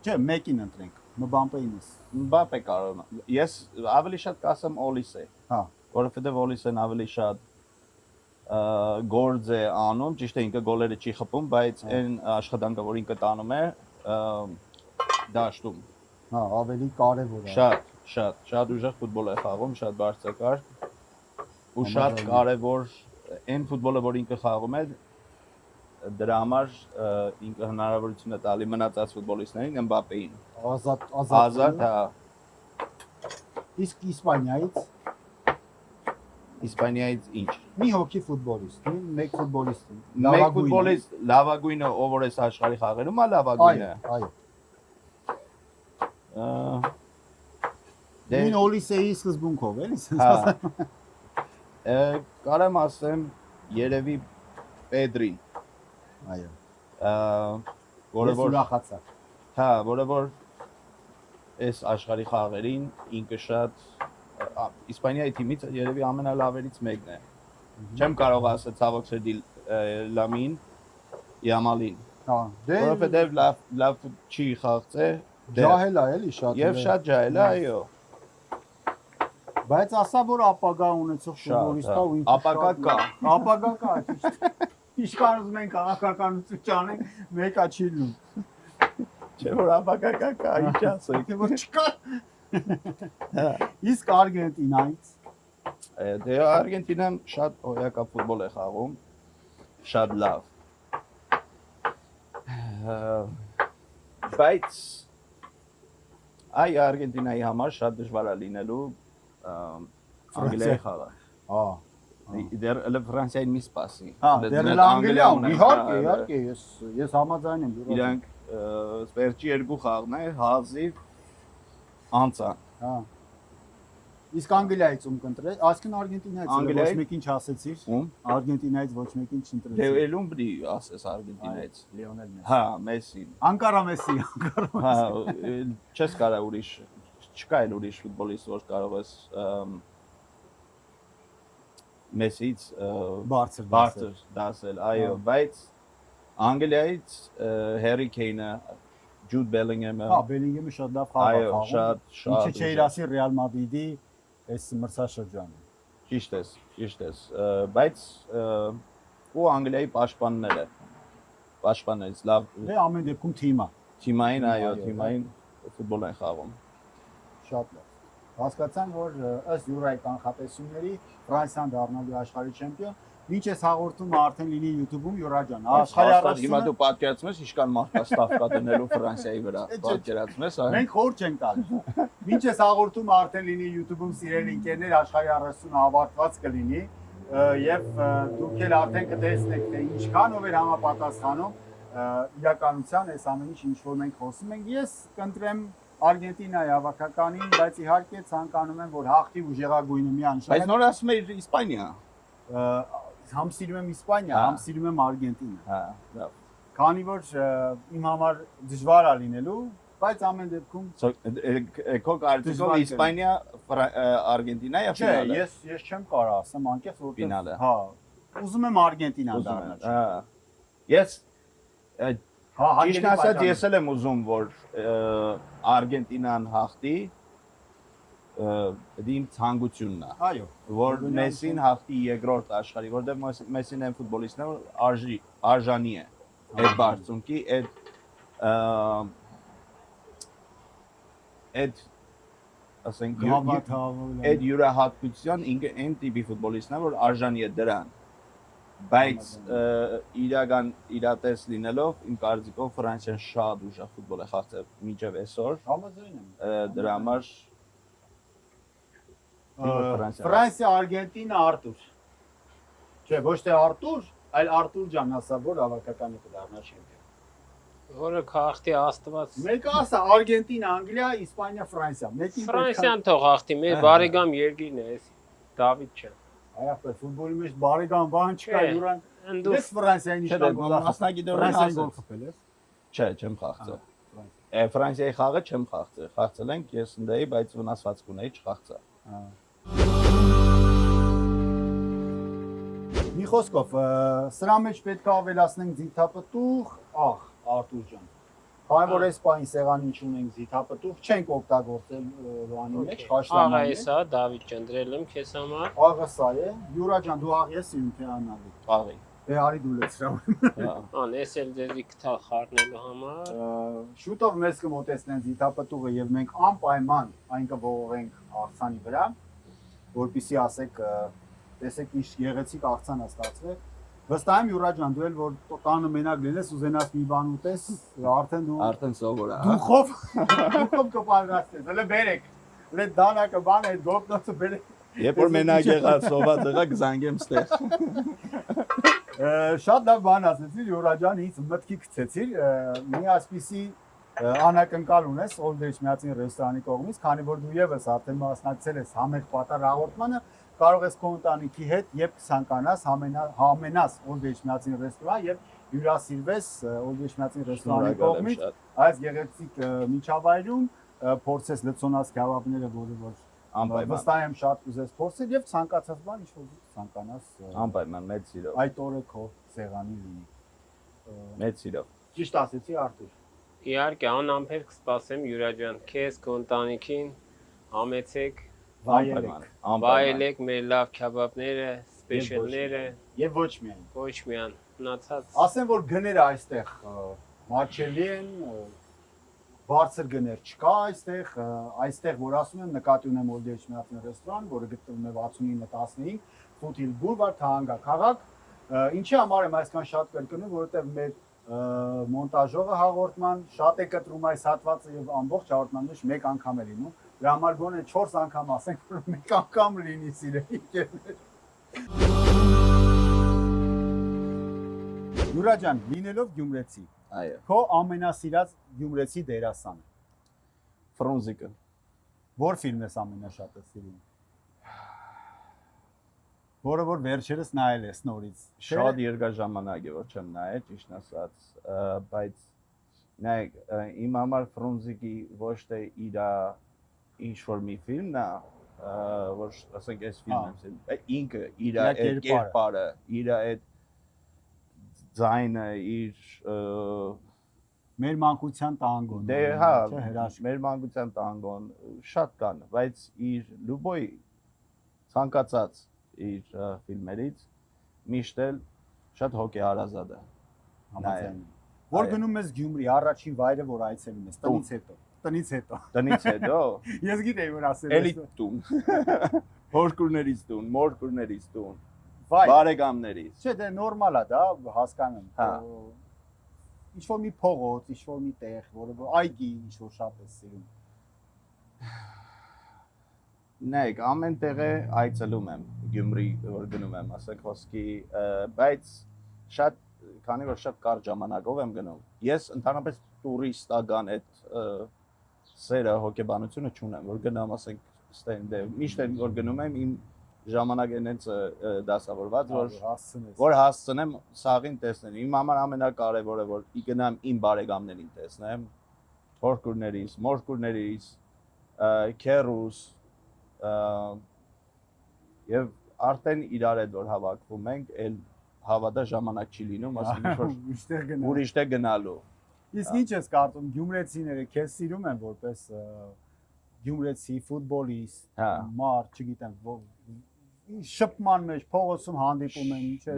Չէ, մեկին ընտրենք։ Մբապեին ես։ Մբապե կարող եմ։ Ես ավելի շատ կասեմ Օլիսե։ Հա, որովհետև Օլիսեն ավելի շատ գործ է անում, ճիշտ է ինքը գոլերը չի խփում, բայց այն աշխատանքը, որ ինքը տանում է, դաշտում։ հա, ավելի կարևոր է։ Շատ ուժեղ ֆուտբոլ է խաղում, շատ բարձրակարգ ու շատ կարևոր այն ֆուտբոլը, որ ինքը խաղում է, դրա համար ինքը հնարավորություն է տալի մնացած ֆուտբոլիստներին Մբապեին։ Ազատ, հա։ Իսկ Իսպանիայից Իսպանիայից ինչ։ մի հոգի ֆուտբոլիստ, մեկ ֆուտբոլիստ։ Մեկ ֆուտբոլիստ լավագույնը ով որ է աշխարհի խաղերում, լավագույնը։ Այո։ Դե Մին Օլիսեի սկզբունքով էլի։ Հա։ Կարեմ ասեմ երևի Պեդրին։ Այո։ Որը որ ուրախացա։ հա, որը որ այս աշխարհի խաղերին ինքը շատ Իսպանիայի թիմից երևի ամենալավերից մեկն է։ Չեմ կարող ասել ցավոք սրտի Լամին Յամալին։ Հա, դե որովհետև լավ չի խաղացել։ ջահել է էլի շատ։ Եվ շատ ջահել է, այո։ Բայց ասա որ ապագա ունեցող ֆուտբոլիստ կա ու ինքը ապագա կա։ Ապագա կա, ճիշտ։ Իշքան ուզում ենք քաղաքականություն ճանենք, մեկա չի լուն։ Չէ որ ապագա կա, ինչ ասենք։ Թե որ չկա։ Իսկ Արգենտինայից դե Արգենտինան շատ օրյակա ֆուտբոլ է խաղում, շատ լավ։ Բայց այ Արգենտինայի համար շատ դժվար է լինելու Անգլիայի խաղը։ Հա։ Դեռ Ֆրանսիային մի սպասի։ Հա, դեռ Անգլիան, իհարկե, ես համաձայն եմ։ Իրանք վերջի երկու խաղն է հազիվ անցան։ Հա։ Իսկ Անգլիայից ում կընտրել, այսինքն Արգենտինայից ոչ մեկին չասեցիր։ Ում? Արգենտինայից ոչ մեկին չընտրեցիր։ Դե ելում բի ասես Արգենտինայից։ Լիոնել Մեսի։ Հա, Մեսին։ Անկարա Մեսի, Հա, չես կարա ուրիշ, չկա էլ ուրիշ ֆուտբոլիստ, որ կարող ես Մեսից բարձր դասել, այո, բայց Անգլիայից Հարի Քեյնը, Ջուդ Բելինգհեմը։ Հա, Բելինգհեմը շատ լավ խաղ է խաղում։ Այո, շատ։ Ինչի՞ չէր ասի Ռեալ Մադրիդի այս մրցաշրջանը։ Ճիշտ ես, բայց ու Անգլիայի պաշտպաններից լավ։ Դե ամեն դեպքում թիմա։ Թիմային, այո, թիմային ֆուտբոլ են խաղում։ Շատ լավ։ Հասկացան, որ ըստ Յուրայի կանխատեսումների Ֆրանսիան դառնալու աշխարհի չեմպիոն, ինչ էս հաղորդումը արդեն լինի YouTube-ում Յուրա ջան։ Աշխարհի առաջին հիմա դու պատկերացնում ես ինչքան մարդկա ստավկա դնելու Ֆրանսիայի վրա։ Պատկերացնում ես, այո։ Մենք խոր չենք տալի։ Ինչ էս հաղորդումը արդեն լինի YouTube-ում սիրելի ընկերներ, աշխարհի 30-ը ավարտված կլինի եւ դուք էլ արդեն կտեսնեք թե ինչքան ով էր համապատասխանում իրականության այս ամեն ինչ որ մենք խոսում ենք։ Ես կընտրեմ Արգենտինայի հավաքականին, բայց իհարկե ցանկանում եմ որ հաղթի ուժեղագույնը միանշանակ։ Բայց նոր ասում եմ Իսպանիա։ Համ սիրում եմ Իսպանիա, համ սիրում եմ Արգենտինա։ Հա, լավ։ քանի որ իմ համար դժվար է լինելու, բայց ամեն դեպքում Քո կարծիքով Իսպանիա, Արգենտինա եւ չէ, ֆինալը։ ես չեմ կարող ասեմ անկեղծ Ֆինալը։ որտեղ հա, ուզում եմ Արգենտինան դառնալ։ Հա։ Ես Հա, ճիշտ ասած ես էլ եմ ուզում որ Արգենտինան հաղթի դին ցանկությունն է Այո, որ Մեսին հաղթի երկրորդ աշխարհի որտեղ Մեսին այն ֆուտբոլիստն է որ արժանի է այդ բարձունքի այդ ասենք այդ յուրահատկության ինքը այն տիպի ֆուտբոլիստն է որ արժանի է դրան բայց իրական իրատես լինելով իմ կարծիքով Ֆրանսիան շատ ուժեղ ֆուտբոլ է խաղացել մինչև այսօր համաձայն եմ։ դրա համար Ֆրանսիա, Արգենտինա, Արտուր։ Չէ, ոչ թե Արտուր, այլ Արտուր ջան ասա, որ հավաքականի կդառնա չեմպիոն։ Որը քաղաքտի աստված։ Մեկը ասա Արգենտինա, Անգլիա, Իսպանիա, Ֆրանսիա։ Մեկին Ֆրանսիան թող հաղթի, մեր բարեկամ երկիրն է, էս Դավիթ ջան։ Այո, ֆուտբոլի մեջ բարեկամ բան չկա, Չէ, յուրան։ ընդու Ես Ֆրանսիային իշտան գոլ մասնագիտորեն Ֆրանսիային գոլ ասած խփել ես։ չէ չեմ խաղացել Ֆրանսիայի խաղը չեմ խաղացել խաղացել ենք ես ընդեի բայց վնասվածք ունեի չխաղացա Մի խոսքով, սրա մեջ պետք է ավելացնենք զիթապտուղ, Արտուր ջան։ Քանի որ այս պահին սեղանի ինչ ունենք զիթապտուղ, չենք օգտագործել բանի մեջ, Աղա խաշլամանի։ էսա Դավիթ ջան դրել եմ քեզ համար։ Աղա սա է, Յուրա ջան, դու աղ ես իմ թե անալի։ խաղի Դե արի դու լեցրավ։ Ան էս էլ դեզի կթա խառնելու համար։ Շուտով մեզ կմոտեցնեն զիթապտուղը եւ մենք անպայման այն կողողենք աղցանի վրա, որպեսզի ասեք, տեսեք ինչ գեղեցիկ աղցան է ստացվել։ Վստահ եմ Յուրա ջան, դու էլ որ տանը մենակ լինես, ուզենաս մի բան ուտես, արդեն սովոր է դուխով կպարզացնես, հələ բերեք։ Հələ դանակը բան այդ գոբնոցը բերեք։ երբ որ մենակ եղած սոված եղա կզանգեմ ստեղ Շատ լավ բան ասեցիր Յուրա ջան, ինձ մտքի գցեցիր, մի ասպիսի անակնկալ ունես Old Age միացին ռեստորանի կողմից, քանի որ դու եւս արդեն մասնակցել ես համեղ պատար հաղորդմանը, կարող ես քո ընտանիքի հետ երբ ցանկանաս համենաս Old Age միացին ռեստորան եւ հյուրասիրվես Old Age միացին ռեստորանի կողմից այս գեղեցիկ միջավայրում փորձես լցոնած քավաբները, որը անպայման վստահ եմ շատ կուզես փորձել եւ ցանկացած բան ինչ որ ցանկանաս անպայման մեծ սիրով այդ օրը քո սեղանի լինի մեծ սիրով ճիշտ ասեցի Արտուր Իհարկե, անամբեր կսպասեմ Յուրա ջան, քեզ քո ընտանիքին համեցեք, վայելեք մեր լավ քեբաբները, սպեշալները եւ ոչ միայն ոչ միայն մնացած ասեմ որ գները այստեղ մաչելի են բարձր գներ չկա այստեղ որ ասում եմ նկատի ունեմ Old Age միացին ռեստորան, որը գտնվում է 69-15 Foothill Boulevard, Թահանգա քաղաք, ինչի համար եմ այսքան շատ կրկնում, որովհետեւ մեր մոնտաժողը հաղորդման շատ է կտրում այս հատվածը եւ ամբողջ հաղորդման մեջ մեկ անգամ է լինում։ Դրա համար գոնե 4 անգամ ասենք, որ մեկ անգամ լինի սիրելի ընկերներ։ Յուրա ջան, լինելով գյումրեցի, այո քո ամենասիրած գյումրեցի դերասանը։ Ֆրունզիկը Որ ֆիլմն ես ամենաշատը սիրում։ Որը որ վերջերս նայել ես նորից։ շատ երկար ժամանակ է որ չեմ նայել ճիշտ ասած բայց նայեք իմ համար Ֆրունզիկի ոչ թե իր ինչ որ մի ֆիլմն է որ ասենք այս ֆիլմն է ինքը իր այդ կերպարը իր այդ ձայնը իր մեր մանկության տանգոն։ դե հա մեր մանկության տանգոն շատ կան բայց իր լուբոյ ցանկացած իր ֆիլմերից միշտ էլ շատ հոգեհարազատ է Որ գնում ես Գյումրի, առաջին վայրը որ այցելում ես, տնից հետո։ Ես գիտեի որ ասել ես։ Էլի տուն։ Հորկուրներից տուն, մորկուրներից տուն, բարեկամներից։ Չէ, դե նորմալ է դա, հասկանում եմ։ Հա։ Ինչ որ մի փողոց, ինչ որ մի տեղ, որը այգի, ինչ որ շատ ես սիրում։ Նայեք, ամեն տեղը այցելում եմ Գյումրի, որ գնում եմ, ասենք խոսքի, բայց շատ քանի որ շատ կարճ ժամանակով եմ գնում։ Ես ընդհանրապես տուրիստական այդ սերը հոգեբանությունը չունեմ, որ գնամ, ասենք, ստենդը, միշտ որ գնում եմ իմ ժամանակ այնց դասավորված հասցնես։ որ հասցնեմ սաղին տեսնել։ Իմ համար ամենակարևորը որ գնամ իմ բարեկամներին տեսնեմ, հորկուրներից, մորկուրներից, քերուս եւ արդեն իրար հետ որ հավաքվում ենք, այլ հավատա ժամանակ չի լինում, ասենք որ ուրիշ տեղ գնալու։ Իսկ ինչ ես կարծում գյումրեցիները քեզ սիրում են որպես գյումրեցի ֆուտբոլիստ, մարդ, չգիտեմ, շփման մեջ փողոցում հանդիպում են ինչ է։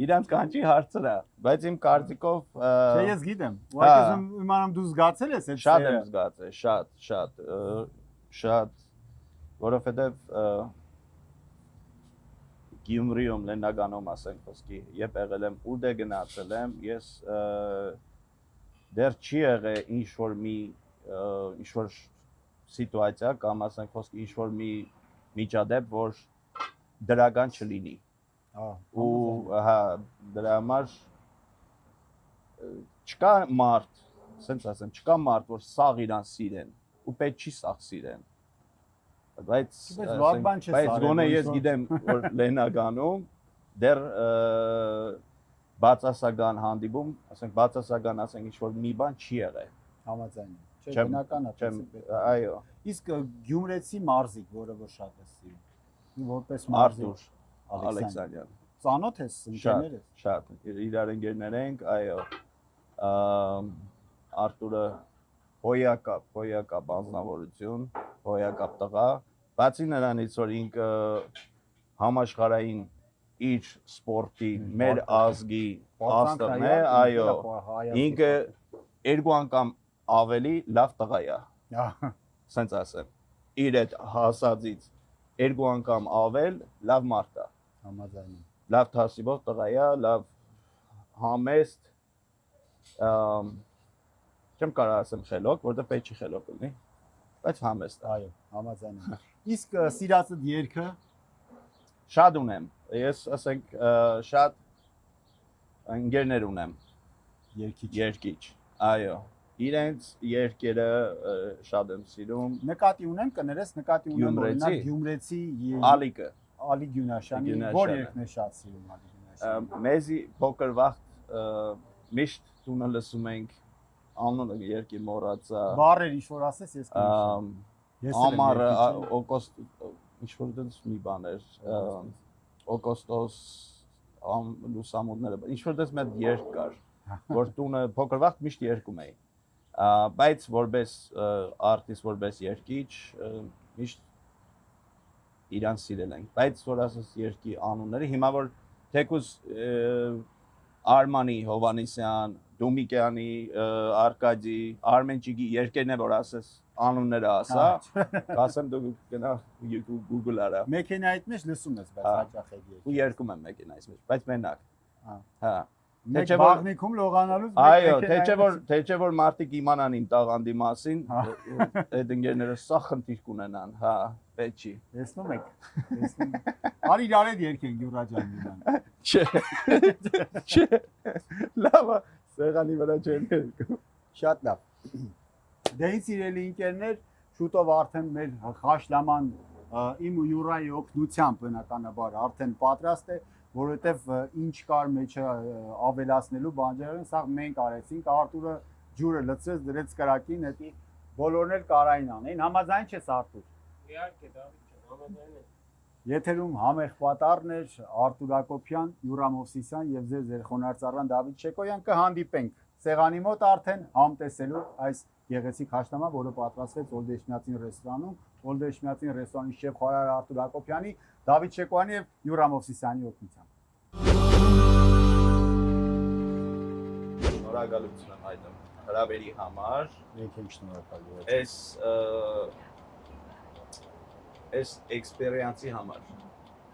Իրանց կանչի հարցը, բայց իմ կարծիքով Չէ, ես գիտեմ։ Ուղղակի իմանամ դու զգացել ես այդ շատ եմ զգացել, շատ, որովհետև Գյումրիում լեննագանում ասենք խոսքի, երբ եղել եմ ուր դե գնացել եմ, ես դեռ չի եղել ինչ-որ սիտուացիա կամ ասենք խոսքի ինչ-որ մի միջադեպ, որ դրական չլինի։ Ու հա, դրա համար չկա մարդ, ասենց ասեմ, չկա մարդ, որ սաղ իրան սիրեն, ու պետք չի սաղ սիրեն։ Բայց գոնե ես գիտեմ որ լեննագանում դեռ բացասական հանդիպում, ասենք բացասական ասենք ինչ-որ մի բան չի եղել։ Համաձայն եմ։ Չէ, բնական է։ Այո։ Իսկ գյումրեցի մարզիկ, որը որ շատ է սիրում, որպես մարզիկ Ալեքսանդրյան։ Ծանոթ ես ընկերներ ես։ Շատ, իրար ընկերներ ենք, այո։ Արտուրը հոյակապ անձնավորություն, հոյակապ տղա, բացի նրանից, որ ինքը համաշխարհային իր սպորտի, մեր ազգի աստղն է, այո, ինքը երկու անգամ ավելի լավ տղա է, սենց ասեմ, իր այդ հասածից երկու անգամ ավել լավ մարդ է, լավ թասիբով տղա է, լավ համեստ, չեմ կարող ասեմ խելոք, որտեղ պետք չի խելոք լինի, բայց համեստ է։ Այո, համաձայն եմ։ Իսկ սիրածդ երգը շատ ունեմ։ Ես ասենք շատ ընկերներ ունեմ։ Երգիչ։ Այո։ Իրենց երգերը շատ եմ սիրում։ Նկատի ունեմ, կներես, նկատի ունեմ օրինակ Գյումրեցի Ալիկը։ Ալի Գյունաշյանի ո՞ր երգն է շատ սիրում Ալի Գյունաշյանը։ Մեզի փոքր վաղ միշտ տունը լսում ենք անունը երկի մոռացա։ Բառեր ինչ որ ասես ես կնշեմ։ Ամառը օգոստ ինչ որ դից մի բան էր օգոստոս լուսամուտները ինչ որ դից մեծ երգ կար որ տունը փոքր վաղ միշտ երգում էի բայց որպես արտիստ որպես երգիչ միշտ իրան սիրել ենք բայց որ ասես երգի անունները հիմա որ թեկուզ Արմանի Հովանեսյան, Դոմիկյանի, Արկադի, Արմենչիկի երկերն է որ ասես անունները ասա, ասեմ դու գնա Google արա։ Մեքենայից մեջ լսում ես, բայց հաճախ է երգ։ Ու երգում եմ մեքենայից մեջ, բայց մենակ։ Հա։ Մեկ բաղնիքում լողանալուց այո, թե չէ որ մարդիկ իմանան իմ տաղանդի մասին, այդ ընկերները սա խնդիր կունենան, հա, պետք չի։ Տեսնում եք։ Արի իրար հետ երգենք Գյուրա ջան դինան։ Չէ։ Լավ, սեղանի վրա չեն երգում։ Շատ լավ։ Դե ինձ սիրելի ընկերներ, շուտով արդեն մեր խաշլաման իմ ու Յուրայի օգնությամբ բնականաբար արդեն պատրաստ է, որովհետև ինչ կար մեջը ավելացնելու բանջարեղեն, սա մենք արեցինք, Արտուրը ջուրը լցրեց, դրեց կրակին, հետի բոլորն էլ կարային անեին, համաձայն չես Արտուր։ Իհարկե, Դավիթ ջան, համաձայն եմ։ Եթերում համեղ պատառներ Արտուր Ակոբյան, Յուրա Մովսիսյան եւ ձեր խոնարհծառան Դավիթ Շեկոյան կհանդիպենք սեղանի մոտ արդեն համտեսելու այս գեղեցիկ հաշտամա, որը պատրաստվեց Օլդեշմիածին ռեստորանում, Օլդեշմիածին ռեստորանի շեֆ խոհարար Արտուր Ակոբյանի, Դավիթ Շեկոյանի եւ Յուրա Մովսիսյանի օգնությամբ։ Շնորհակալություն եմ այդմ հրավերի համար։ Մենք ենք շնորհակալ։ Այս էքսպերիենսի համար։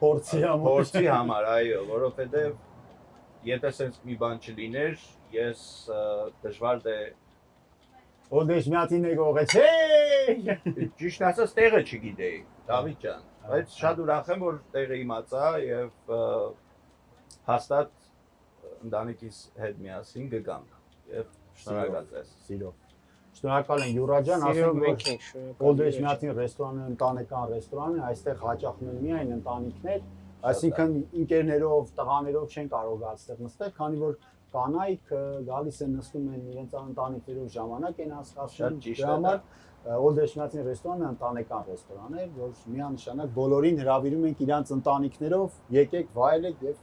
Փորձի համար, այո, որովհետեւ եթե sense մի բան չլիներ, ես դժվար է Օլդեշմիածին եկողը չէ։ Ճիշտ ասած տեղը չգիտեի, Դավիթ ջան, բայց շատ ուրախ եմ որ տեղը իմացա եւ հաստատ ընտանիքիս հետ միասին գգանք եւ շնորհակալ եմ։ Սիրով։ Շնորհակալ եմ Յուրա ջան, Սիրով ասենք մենք որ ենք շնորհակալ։ Օլդեշնյացին ռեստորանը ընտանեկան ռեստորան է, այստեղ հաճախում են միայն ընտանիքներ, այսինքն ընկերներով, տղաներով չեն կարող այստեղ նստել, քանի որ կանայք գալիս են նստում են իրենց ընտանիքներով ժամանակ են անցկացնում։ Դրա համար Օլդեշնյացին ռեստորանը ընտանեկան ռեստորան է, որ միանշանակ բոլորին հրավիրում ենք իրանց ընտանիքներով, եկեք, վայելեք եւ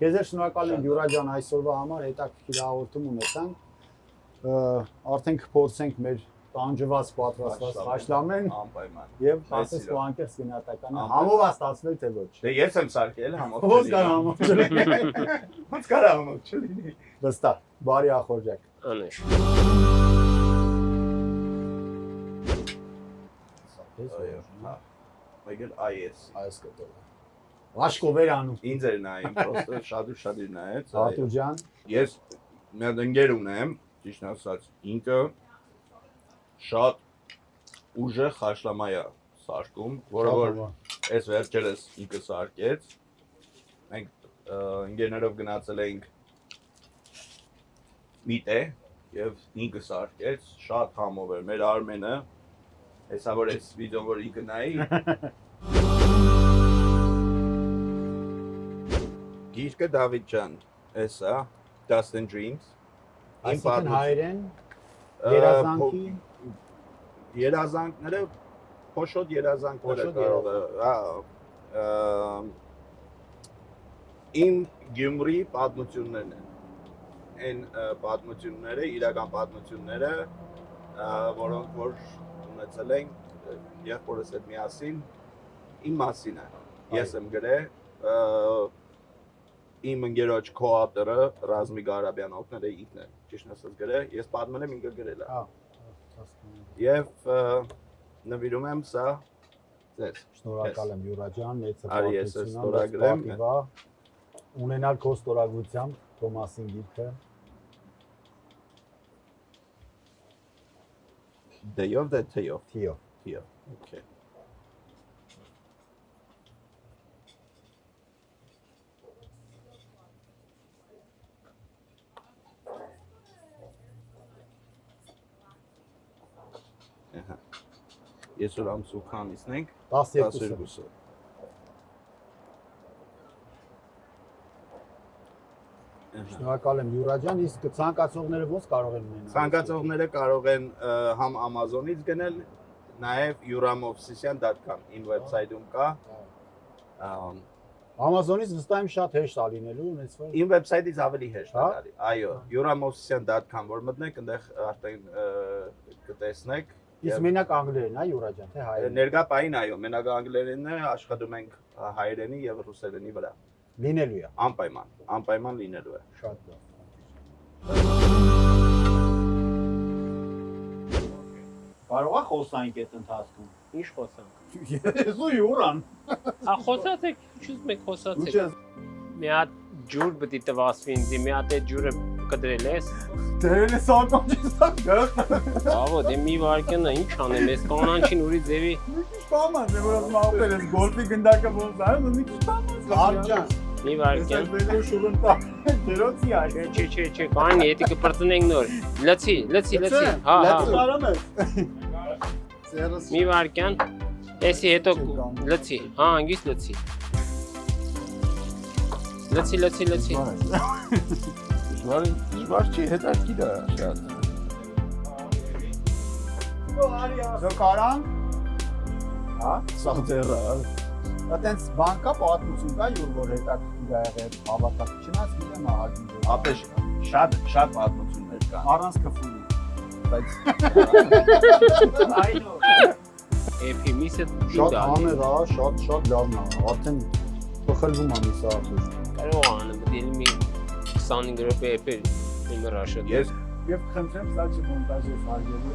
քեզ շնորհակալ եմ Յուրա ջան այսօրվա համար հետաքրքիր հաղորդում ունեցանք։ Արդեն կփորձենք մեր տանջված պատրաստված հաշլամեն անպայման։ եւ ասես ու անկեղծ գնահատական համով ստացվել թե ոչ։ Դե ես եմ սարքել համով։ Ոնց կար համով չլինի։ Ոնց կար համով չլինի։ Վստահ, բարի ախորժակ։ Անեշ։ Այո, հա։ Մեգել այս։ Այս կտոր։ Աշկով էր անում։ Ինձ էր նայում, պրոստը շատ իր նայեց։ Արտուր ջան, Ես մեր ընկեր ունեմ, ճիշտ ասած, ինքը շատ ուժեղ խաշլամայա սարքում, որը որ այս վերջերս ինքը սարքեց։ Մենք ընկերներով գնացել էինք միտե եւ ինքը սարքեց, շատ համով էր մեր Արմենը։ Հեսա որ այս վիդեոն որ ինքը նայի Գիրկը Դավիթ ջան, էսա Dust and Dreams։ այսինքն հայերեն երազանքի երազանքները փոշոտ երազանքները կարող է իմ Գյումրի պատմություններն են այն պատմությունները իրական պատմությունները որոնք որ ունեցել են եղբորս հետ միասին իմ մասին է ես եմ գրել իմ ընկերոջ co-author-ը Ռազմիկ Արաբյան օգնել է ինքն է ճիշտ ասած գրել ես պատմել եմ ինքը գրել է եւ նվիրում եմ սա ձեզ շնորհակալ եմ Յուրա ջան, մեծ Արի ես ստորագրեմ ունենալ քո ստորագրությամբ քո մասին գիրքը դեյով դե թեյով թիո թիո օքեյ Ես որ ամսուկ ամիսնենք 12-ը Շնորհակալ եմ Յուրա ջան, իսկ ցանկացողները ո՞նց կարող են ունենալ Ցանկացողները կարող են համ Amazon-ից գնել, նաև yuramofsisyan.com իմ վեբսայթում կա Amazon-ից վստահ եմ շատ հեշտ է լինելու, ունես որ Իմ վեբսայթից ավելի հեշտ է դալի։ Այո, yuramofsisyan.com որ մտնեք, այնտեղ արդեն կտեսնեք Իսկ մենակ անգլերեն, հա Յուրա ջան, թե հայերեն։ Ներկա պահին այո, մենակ անգլերենն է, աշխատում ենք հայերենի եւ ռուսերենի վրա։ Լինելու է։ Անպայման լինելու է։ Շատ լավ։ Կարող է խոսանք այդ ընթացքում։ Ինչ խոսանք։ Ես ու Յուրան։ Ա խոսացեք, չուզում եք խոսացեք։ Մի հատ ջուր պետք է տվասվի ինձ, մի հատ այդ ջուրը կդրել ես։ Դերել է սակոն չստակ գախ։ Բավո, դե մի վարքան է, ինչ անեմ, ես կանանչին ուրի ձևի։ Մի քիչ բաման, որ մապել ես գոլֆի գնդակը ոնց արում, մի քիչ բաման։ Արջան։ Մի վարքան։ Ես դերել շուռնտա։ Դերոցի այ։ Չէ, կանի, հետի կպրծնենք նոր։ Լցի, հա։ Լացարում ես։ Սերս։ Մի վարքան։ Էսի հետո լցի, հա, անգից լցի։ Լցի։ Դժվար չի, հետաքրքիր է շատ։ Զոքարան։ Հա, Սա ձեռը։ այտենց բան կա պատմություն կա, որ հետաքրքիր է եղել հավատալ չնայած գիտեմ ահագին։ Ապեշ շատ պատմություններ կան։ Առանց քֆուլի։ Բայց Այնո։ Էփի միսը Շատ համեր է, շատ լավն է։ Արդեն փոխվում է միսը արդեն։ Կարող անեմ, դիլ մի 25 րոպե էփել իմ ռաշը։ ես Եվ խնդրեմ սա չմոնտաժես հարգելի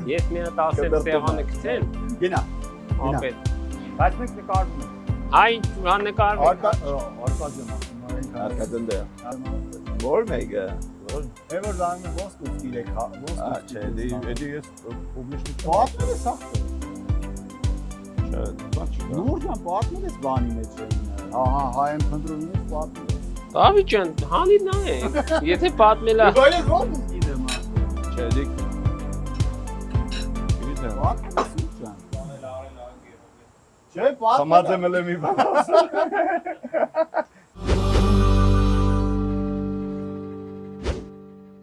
Ես մի հատ ասեմ սեղանը գցեմ, Գնա։ ապետ։ Բայց մենք նկարվում ենք։ Հայ, ուրան նկարվի։ Արկադիոն ասում արկադն դե։ Որ մեգա։ Ever zangı boş kutkuyla Չէ, դե ես պուբլիշնի Partner sahtı. Չէ, բան չկա։ Nurcan partner es bani meçhul. Ha, hayem kontrolünüz partner. Դավիթ ջան, հանի նայեք։ Եթե պատմելա Բայց ո՞ր գիտեմ։ Չեդիկ։ Չէ, Համաձայնել եմ մի բան ասել։